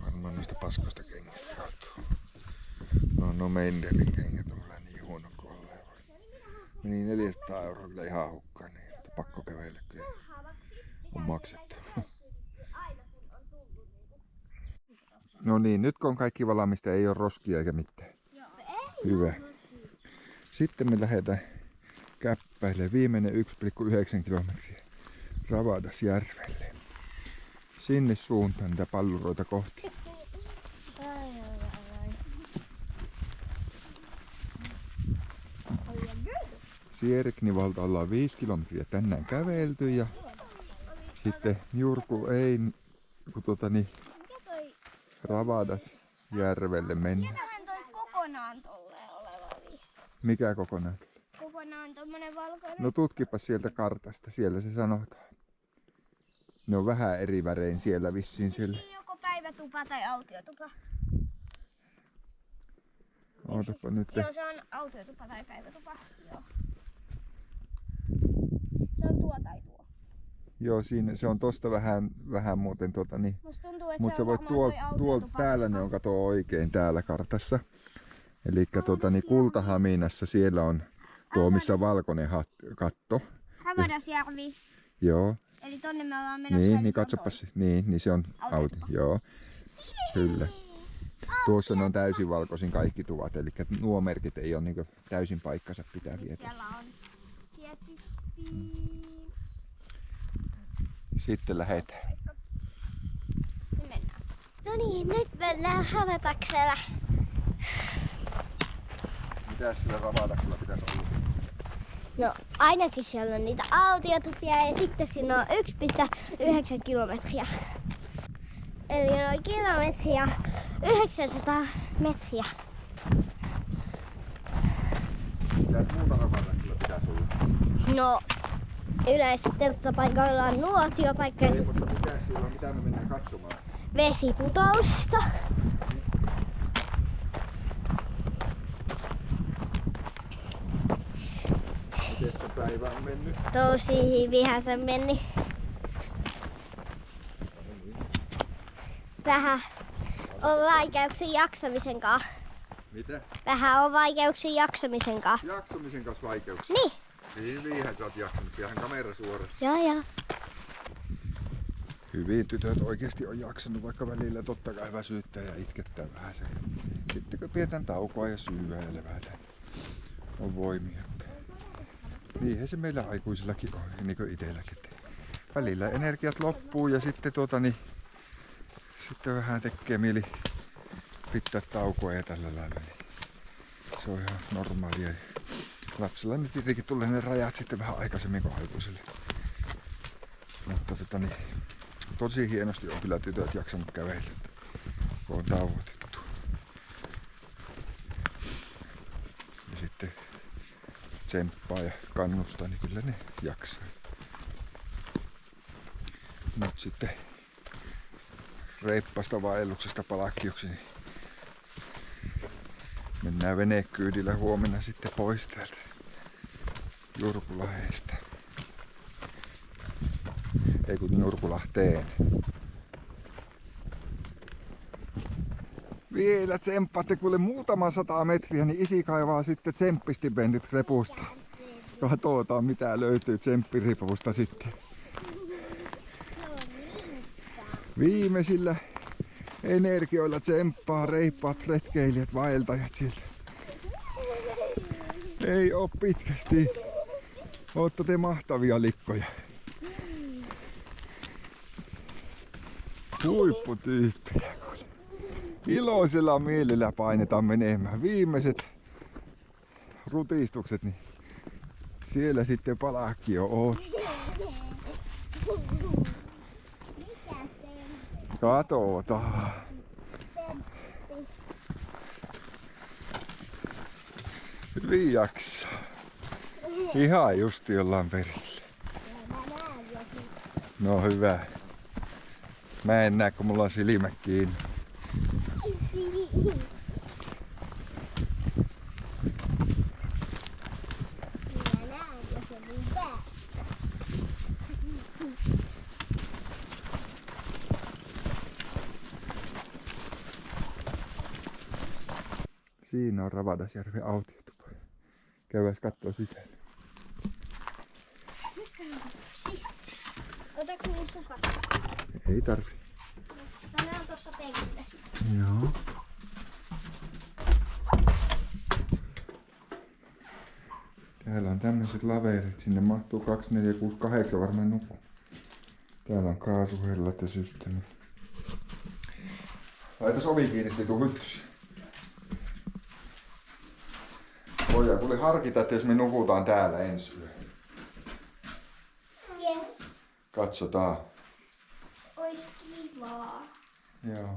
Varmaan noista paskoista kengistä johtuu. No Mendelin kengät on kyllä niin huono kuin olleen. Meni 400 € kyllä ihan hukkaan, niin että pakko kävellä kyllä. On maksettu. No niin, nyt kun on kaikki valmista, ei ole roskia eikä mitään. Hyvä. Sitten me lähdetään käppäille viimeinen 1,9 kilometriä Ravadasjärvelle. Sinne suuntaan niitä palluroita kohti. Siereknivalta ollaan 5 kilometriä tänään kävelty ja sitten Jurku ei, kun Ravadasjärvelle mennään. Mikähän toi kokonaan tolleen oleva oli? Mikä kokonaan? Kokonaan tommonen valkoinen. No tutkipa sieltä kartasta, siellä se sanotaan. Ne on vähän eri värein siellä vissiin siellä. Siinä joko päivätupa tai autiotupa. Ootapa nyt. Joo, se on autiotupa tai päivätupa. Joo. Se on tuo tai tuo. Joo, siinä se on tosta vähän muuten niin. Musta tuntuu, että Mutta se sä on voit varmaan toi tuolta autiotupa. täällä ne on kato oikein täällä kartassa. Elikkä Kultahaminassa siellä on tuo missä valkoinen katto. Ravadasjärvi. Joo. Eli tonne me ollaan menossa. Niin katsopas. Niin se on auto. Joo. Kyllä. Tuossa ne on täysin valkoisin kaikki tuvat, eli nuo merkit ei ole niin täysin paikkansa pitäviä. Siellä on tietysti... Sitten lähdetään. Me mennään. No niin, nyt mennään Havataksella. Mitäs sillä Ravadaksella pitäisi olla? No ainakin siellä on niitä autiotupia ja sitten siinä on 1,9 kilometriä. Eli noin kilometriä 900 metriä. Mitäs muuta Ravadaksella pitäisi olla? No yleisesti telttapaikoilla on nuotiopaikka ja Ei, mutta mitäs siellä on? Mitä me mennään katsomaan? vesiputousta. Miten se päivä on mennyt? Tosi hyvinhän se meni. Vähän on vaikeuksia jaksamisen kanssa. Mitä? Vähän on vaikeuksia jaksamisen kanssa. Jaksamisen kanssa vaikeuksia. Niin. Hyvinhän sä oot jaksanut, ihan kamera suorassa. Joo. Hyvin tytöt oikeesti on jaksanut, vaikka välillä totta kai väsyttää ja itkettää vähän se. Sitten kun pidetään taukoa ja syyä ja levätä, on voimia. Niinhän se meillä aikuisillakin on, niin kuin itselläkin. Välillä energiat loppuu ja sitten sitten vähän tekee mieli pitää taukoa ja tällä lailla. Se on ihan normaalia. Lapsilla nyt tietenkin tulee ne rajat sitten vähän aikaisemmin kuin aikuisille. Mutta tosi hienosti on kyllä tytöt jaksanut kävellä, kun on tauotettu. Ja sitten tsemppaa ja kannustaa, niin kyllä ne jaksaa. Nyt sitten reippasta vaelluksesta Palkkioksi, niin mennään venekyydillä huomenna sitten pois täältä Jurkulahdesta. Ei kun Jurkulahteen. Vielä tsemppaatte kuule muutaman 100 metriä, niin isi kaivaa sitten tsemppistipentit repusta. Katsotaan mitä löytyy tsemppiripusta sitten. Viimeisillä energioilla tsemppaa reippaat retkeilijät, vaeltajat sieltä. Ei oo pitkästi. Ootte te mahtavia likkoja. Huipputyyppejä. Iloisella mielellä painetaan menemään. Viimeiset rutistukset, niin siellä sitten Palkkio odottaa. Katsotaan. Hyvin jaksaa. Ihan justi ollaan perille. No hyvä. Mä en näe kun mulla on silmät kiinni. Siinä on Ravadasjärven autiotupa. Käydään kattoo sisälle. Nyt käydään katsoa sisään. Otaks mun sofat? Ei tarvi. No ne on tossa penkillä. Joo. Täällä on tämmöiset laverit. Sinne mahtuu 2, 4, 6, 8 varmaan nuku. Täällä on kaasuhellat ja systeemi. Laitas ovi kiinni, ettei tuu hyttysiä. Voidaan kuule harkita, että jos me nukutaan täällä ensi yö. Yes. Katsotaan. Ois kivaa. Joo.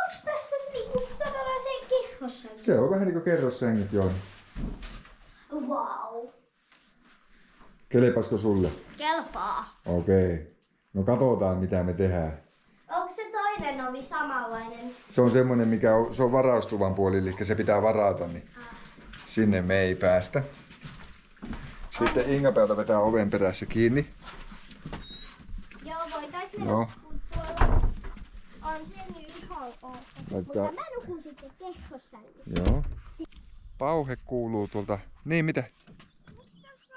Onks tässä niinku tavallaan se kerrossänky? Se on vähän niinku kerrossängyt, joo. Wow. Kelepasko sulle? Kelpaa. Okei. No katsotaan mitä me tehdään. Onko se toinen ovi samanlainen? Se on semmonen, mikä on, se on varaustuvan puoli, eli se pitää varata, niin sinne me ei päästä. Sitten Inga päältä vetää oven perässä kiinni. Joo, voitais mennä, Joo. kun tuolla on se nyt ihan ok. Laittaa- Mutta mä nukun sitten kerrossängyssä. Joo. Pauhe kuuluu tuolta. Niin, mitä? Miksi tässä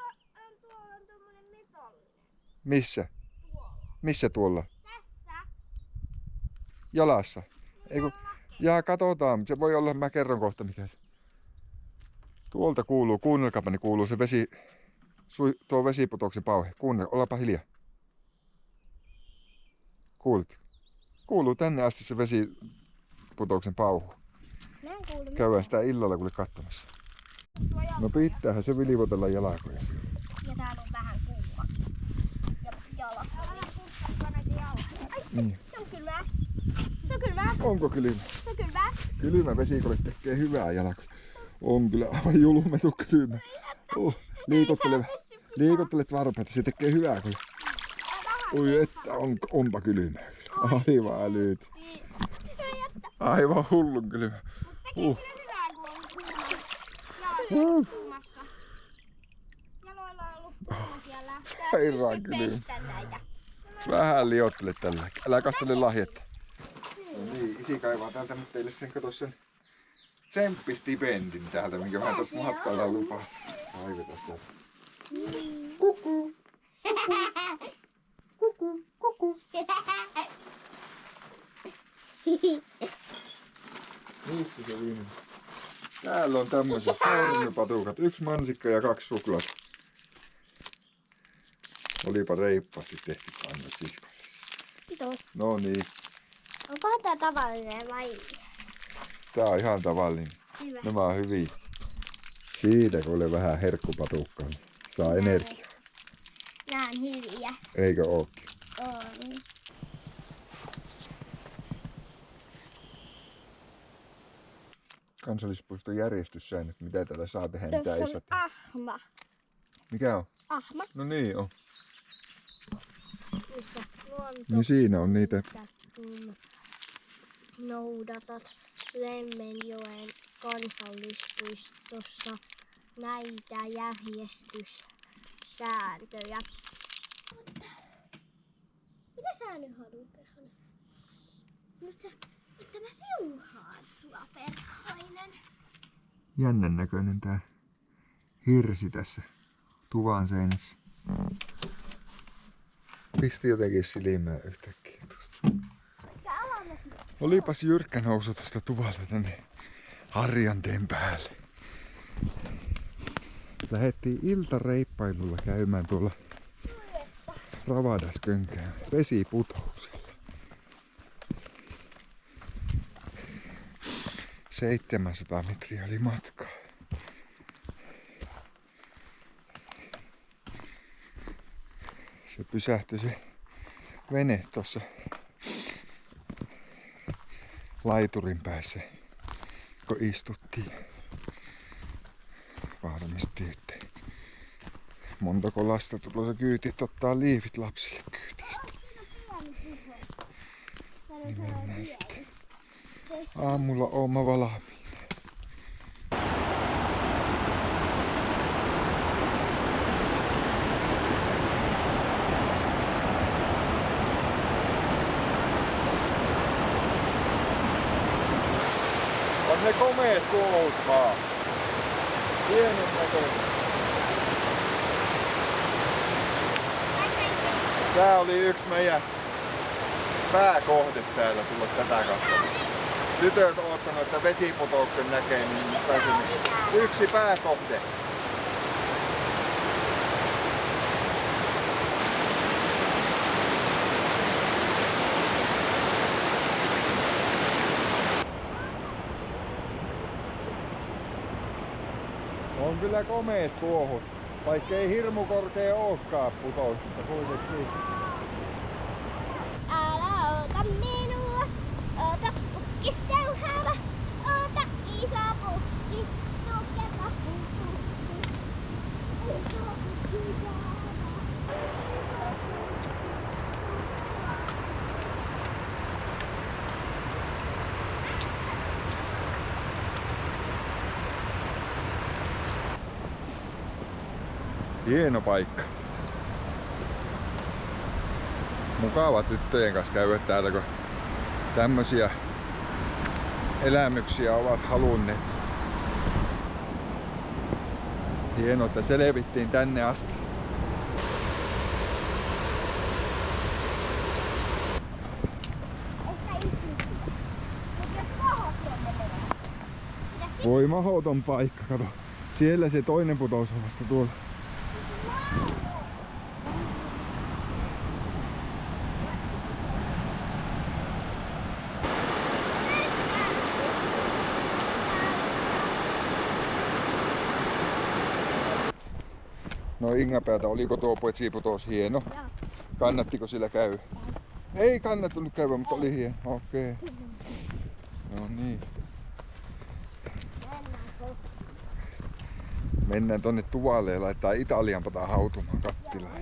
tuolla on tommonen metalli? Missä? Missä tuolla? Tässä. Jalassa. Ei kun... Jaa, katsotaan. Se voi olla, mä kerron kohta mikä se. Tuolta kuuluu, kuunnelkaapa, niin kuuluu se vesi... tuo vesiputoksen pauhe. Ollapa hiljaa. Kuulit? Kuuluu tänne asti se vesiputoksen pauhu. Mä en kuulu. Käydään sitä illalla kuule katsomassa. No pitäähän se vilivotella jalkoja siellä. Ja täällä on vähän kuuma. Ja jalat. Älä puhtaa näitä jalkoja. Niin. Se on kylmää. Se on kylmää. Onko kylmä? Se on kylmää. Kylmä vesikolle tekee hyvää jalkoja. On kyllä aivan julmetu kylmä. Liikuttelet varpaita, se tekee hyvää kyllä. Oi että onpa kylmä. Aivan älyt. Aivan hullun kylmä. Tekee kyllä hyvää, kun on kuuma. Kuumassa. Jaloilla on ollut kuuma siellä. Sairaan kylmä. Vähän liottelet tällä. Älä kastele lahjetta. No niin, isi kaivaa täältä nyt teille sen, kato sen tsemppistipendin täältä, minkä mä tuossa matkalla lupasin. Kaivetaan täältä. Kuku. Kuku. Kuku. Missä se viimeinen? Täällä on tämmöiset sormipatukat. 1 mansikka ja 2 suklaat. Olipa reippaasti tehty annoit siskollesi. Kiitos. No niin, Onkohan tää tavallinen vai? tää on ihan tavallinen. Hyvä. Nämä on hyviä. Siitä kun oli vähän herkkupatukkaa, niin saa energiaa. Nää on hyviä. Eikö ookin? On. Kansallispuiston järjestyssäännöt, mitä täällä saa tehdä, mitä Tässä ei saa on tehdä. ahma. Mikä on? Ahma. No niin on. Missä luonto. Niin siinä on niitä. Kun noudatat Lemmenjoen kansallispuistossa näitä järjestyssääntöjä. Mitä sä nyt haluat, Perhonen? Nyt mä seuhaan sua, Perhonen. Jännän näköinen tää hirsi tässä tuvan seinässä. Pisti jotenkin silmää yhtäkkiä tuosta. Olipas jyrkkä nousu tuosta tuvalta tänne Harjanteen päälle. Lähettiin iltareippailulla käymään tuolla Ravadaskönkään vesiputouksella. 700 metriä oli matkaa. Se pysähtyi se vene tuossa laiturin päässä, kun istuttiin. Varmistiin, että montako lasta tulossa kyyti, että ottaa liivit lapsille kyytistä. Niin mennään sitten. Aamulla ooma valmiina. On ne komeet kulut vaan. Hienon näköinen. Tää oli yksi meidän pääkohde täällä tulla tätä katsomaan. Tytöt on ottanut, että vesiputouksen näkee, niin pääsimme. Yksi pääkohde. On kyllä komeet tuohot, vaikka ei hirmu korkea olekaan putous, mutta kuitenkin. Älä oota minua, oota pukki seuhaava, oota iso pukki, tukeva pukki, iso pukki jäävä. Hieno paikka. Mukava tyttöjen kanssa käydä täällä, kun tämmösiä elämyksiä ovat halunneet. Hienoa, että selvittiin tänne asti. Voi mahoton paikka, kato. Siellä se toinen putous on vasta tuolla. No Ingapäätä, oliko tuo vesiputous hieno? Joo. Kannattiko sillä käydä? Ei kannattanut käydä, mutta oli hieno. Okei. No niin. Mennään tonne tuvalle ja laittaa Italian pata hautumaan kattilaan.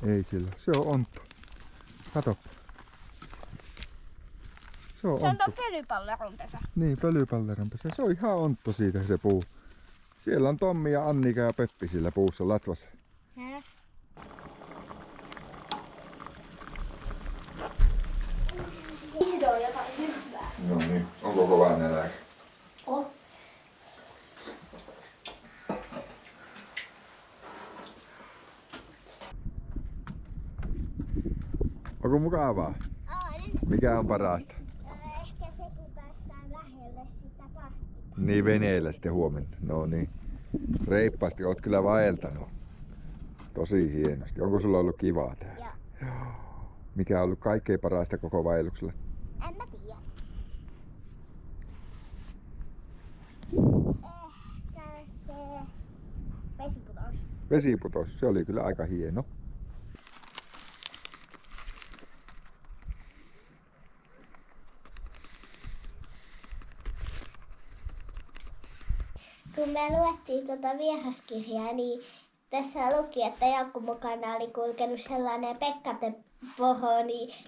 Ei sillä, se on ontto. Kato. Se on Se on ontto. tuon pölypalleron pesä. Niin, pölypalleron pesä. Se on ihan ontto siitä se puu. Siellä on Tommi ja Annika ja Peppi sillä puussa latvassa. Vihdoin jotain hyvää. No niin, onko kova nälkä? Oh. Onko mukavaa? Mikä on parasta? Ehkä se, kun päästään lähelle sitä pahtia. Niin, veneellä sitten huomenna. No niin. Reippaasti oot kyllä vaeltanut. Tosi hienosti. Onko sulla ollut kivaa täällä? Joo. Mikä on ollut kaikkein parasta koko vaelluksella? En mä tiedä. Ehkä se vesiputous. Vesiputous, se oli kyllä aika hieno. Kun me luettiin tuota vieraskirjaa, niin tässä luki, että Jaakko mukana oli kulkenut sellainen Pekka-poro,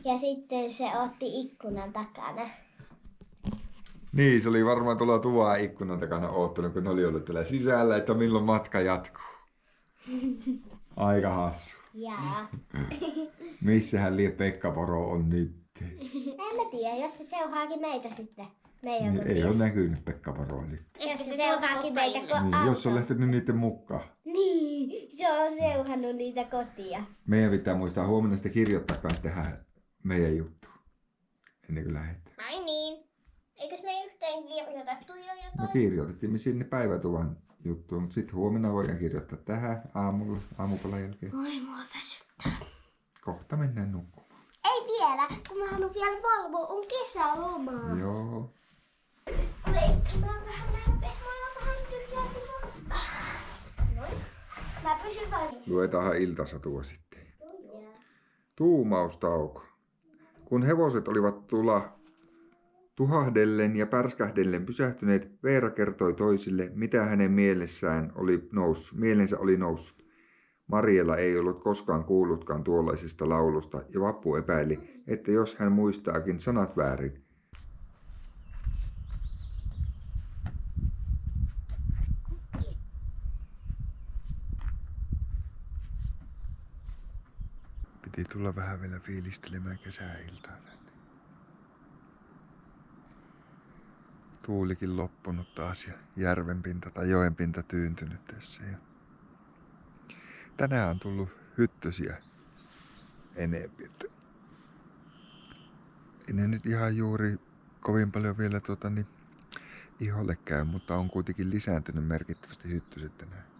ja sitten se otti ikkunan takana. Niin, se oli varmaan tuolla tuvaa ikkunan takana oottanut, kun ne oli ollut täällä sisällä, että milloin matka jatkuu. Aika hassu. Jaa. Missähän lie Pekka-poro on nyt? En mä tiedä, jos se seuraakin meitä sitten. Meidän Niin, ei ole näkynyt Pekka-poroa nyt. Jos se seuraakin meitä Niin, jos on lähtenyt niiden mukaan. Niin, se on seurannut niitä kotia. Meidän pitää muistaa huomenna sitten kirjoittaa kanssa tähän meidän juttu. Ennen kuin lähdetään. Ai niin. Eikös me yhteen kirjoitettu jo No jotain? kirjoitettiin me sinne päivätuvan juttuun, mutta sitten huomenna voidaan kirjoittaa tähän aamupalan jälkeen. Oi, mua väsyttää. Kohta mennään nukkumaan. Ei vielä, kun mä haluan vielä valvoa, on kesälomaa. Joo. Leikkimään vähän näin pehmoilla, vähän tyhjää tilaa. Noin. Mä pysyn väliin. Luetaanhan iltasatua sitten. Tuumaustauko. Kun hevoset olivat tuhahdellen ja pärskähdellen pysähtyneet, Veera kertoi toisille, mitä hänen mielensä oli noussut. Mariella ei ollut koskaan kuullutkaan tuollaisesta laulusta, ja Vappu epäili, että jos hän muistaakin sanat väärin. Piti tulla vähän vielä fiilistelemään kesäiltaa tänne. Tuulikin loppunut taas ja järvenpinta tai joenpinta tyyntynyt tässä. Ja tänään on tullut hyttösiä enempi. Ei ne nyt ihan juuri kovin paljon vielä iholle käy, mutta on kuitenkin lisääntynyt merkittävästi hyttyset tänään.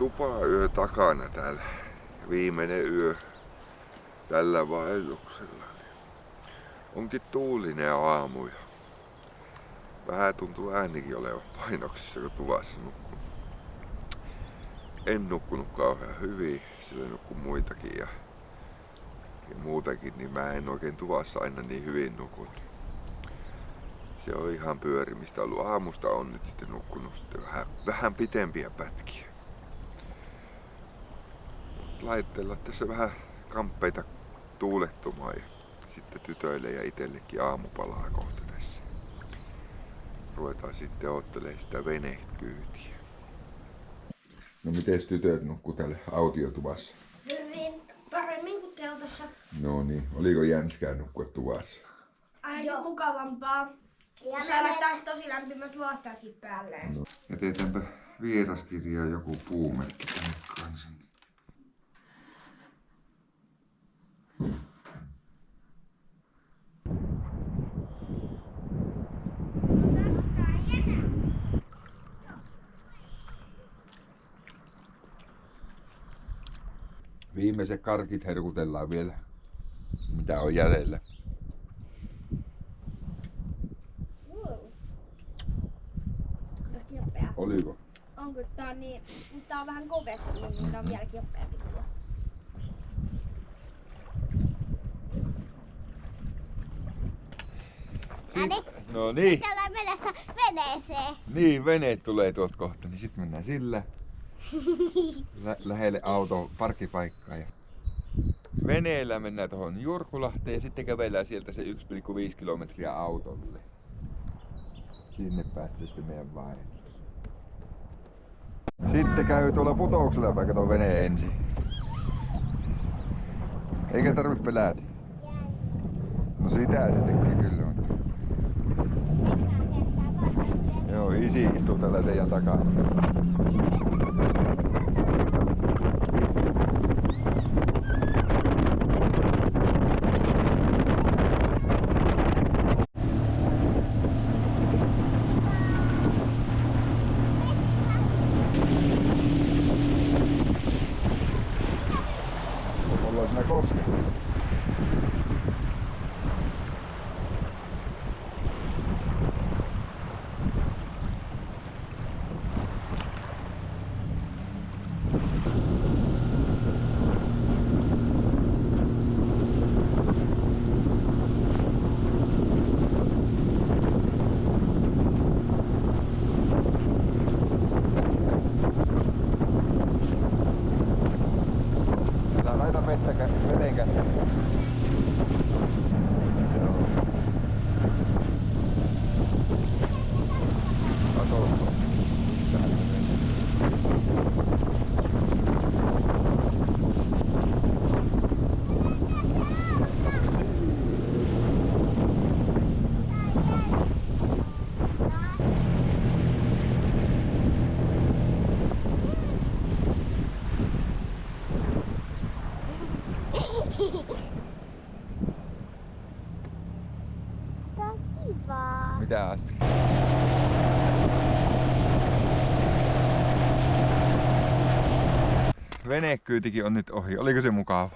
Tupayö takana täällä. Viimeinen yö tällä vaelluksella. Onkin tuulinen aamu ja vähän tuntuu äänikin olevan painoksissa, kun tuvassa nukkuu. En nukkunut kauhean hyvin, sillä nukkuu muitakin ja muutenkin, niin mä en oikein tuvassa aina niin hyvin nukun. Se on ihan pyörimistä ollut. Aamusta on nyt sitten nukkunut sitten vähän pitempiä pätkiä. Laitteella tässä vähän kamppeita tuulettumaan ja sitten tytöille ja itsellekin aamupalaa kohta tässä. Ruvetaan sitten ottelemaan sitä venekyytiä. No miten tytöt nukkuu täällä autiotuvassa? Hyvin. Paremmin kuin teltassa. No niin, oliko jänskää nukkua tuvassa? Ainakin mukavampaa. Ja sä laittaa tosi lämpimät vaatteetkin päälleen. No. Jätetäänpä vieraskirja joku puumerkki tänne kanssa. Viimeiset karkit herkutellaan vielä, mitä on jäljellä. Oliko? Onko tää on niin, mutta tää on vähän kovempi, niin on vielä kioppeampi tulla. No niin. Nyt ollaan menossa veneeseen. Niin, veneet tulee tuolta kohta, niin sitten mennään sillä lähelle auton parkkipaikkaa. Ja veneellä mennään tuohon Jurkulahteen ja sitten kävellään sieltä se 1,5 kilometriä autolle. Sinne päättyy sitten meidän vaellus. Sitten käy tuolla putouksella päin kato veneen ensin. Eikä tarvitse pelätä. No sitä se tekee kyllä. Joo, isi istuu tällä teidän takana. Ollaan siinä koskessa. Laita veteen käteen. Kato. Tää on kivaa. Mitä asti? Venekyytikin on nyt ohi. Oliko se mukava?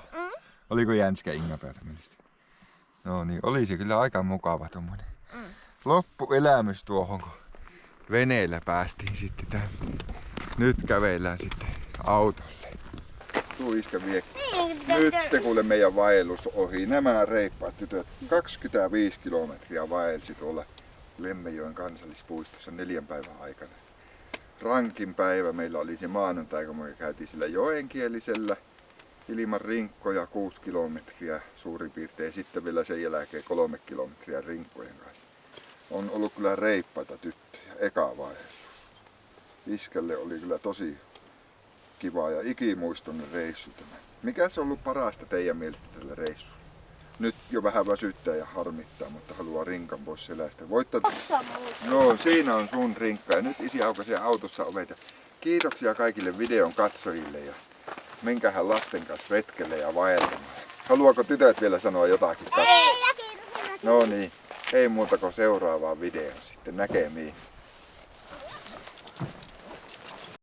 Oliko jänskä Inga-päältä mielestä? No niin, oli se kyllä aika mukava tommonen. Loppuelämys tuohon, kun veneellä päästiin sitten tänne. Nyt kävellään sitten autolle. Tuu iskä vie. Nyt kuule meidän vaellus ohi. Nämä reippaat tytöt 25 kilometriä vaelsi tuolla Lemmenjoen kansallispuistossa 4 päivän aikana. Rankin päivä meillä oli se maanantai, kun me käytiin sillä joenkielisellä ilman rinkkoja 6 kilometriä suurin piirtein. Sitten vielä sen jälkeen 3 kilometriä rinkkojen kanssa. On ollut kyllä reippaita tyttöjä. Eka vaellus. Iskälle oli kyllä tosi kiva ja ikimuistoinen reissu tämä. Mikä se on ollut parasta teidän mielestä tällä reissulla? Nyt jo vähän väsyttää ja harmittaa, mutta haluaa rinkan pois selästä. Voittaa... No, siinä on sun rinkka ja nyt isi aukaisi autossa ovet. Kiitoksia kaikille videon katsojille ja menkähän lasten kanssa retkelle ja vaeltamaan. Haluaako tytöt vielä sanoa jotakin? Ei, No niin, ei muuta kuin seuraavaan videoon sitten näkemiin.